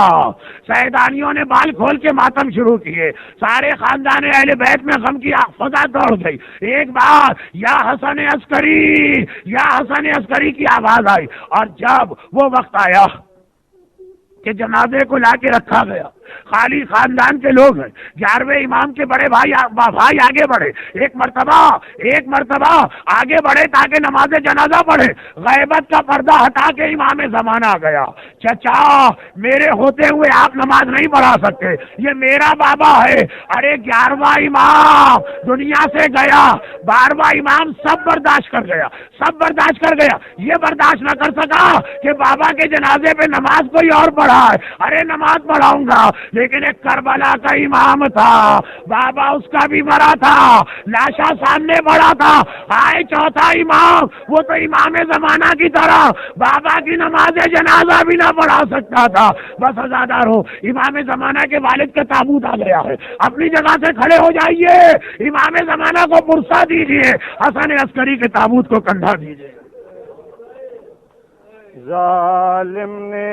سیدانیوں نے بال کھول کے ماتم شروع کیے، سارے خاندان اہل بیت میں غم کی فضا دوڑ گئی۔ ایک بار یا حسن عسکری، یا حسن عسکری کی آواز آئی، اور جب وہ وقت آیا کہ جنازے کو لا کے رکھا گیا، خالی خاندان کے لوگ ہیں، 11ویں امام کے بڑے بھائی آگے بڑھے، ایک مرتبہ آگے بڑھے تاکہ نماز جنازہ پڑھے، غیبت کا پردہ ہٹا کے امام زمانہ آ گیا، چچا میرے ہوتے ہوئے آپ نماز نہیں پڑھا سکتے، یہ میرا بابا ہے۔ ارے 11واں امام دنیا سے گیا، 12واں امام سب برداشت کر گیا، یہ برداشت نہ کر سکا کہ بابا کے جنازے پہ نماز کوئی اور پڑھا ہے، ارے نماز پڑھاؤں گا، لیکن ایک کربلا کا امام تھا، بابا اس کا بھی مرا تھا، لاشا سامنے پڑا تھا، آئے چوتھا امام، وہ تو امام زمانہ کی طرح بابا کی نماز جنازہ بھی نہ پڑھا سکتا تھا۔ بس ازادار ہو، امام زمانہ کے والد کا تابوت آ گیا ہے، اپنی جگہ سے کھڑے ہو جائیے، امام زمانہ کو پرسہ دیجیے، حسن عسکری کے تابوت کو کندھا دیجیے۔
ظالم نے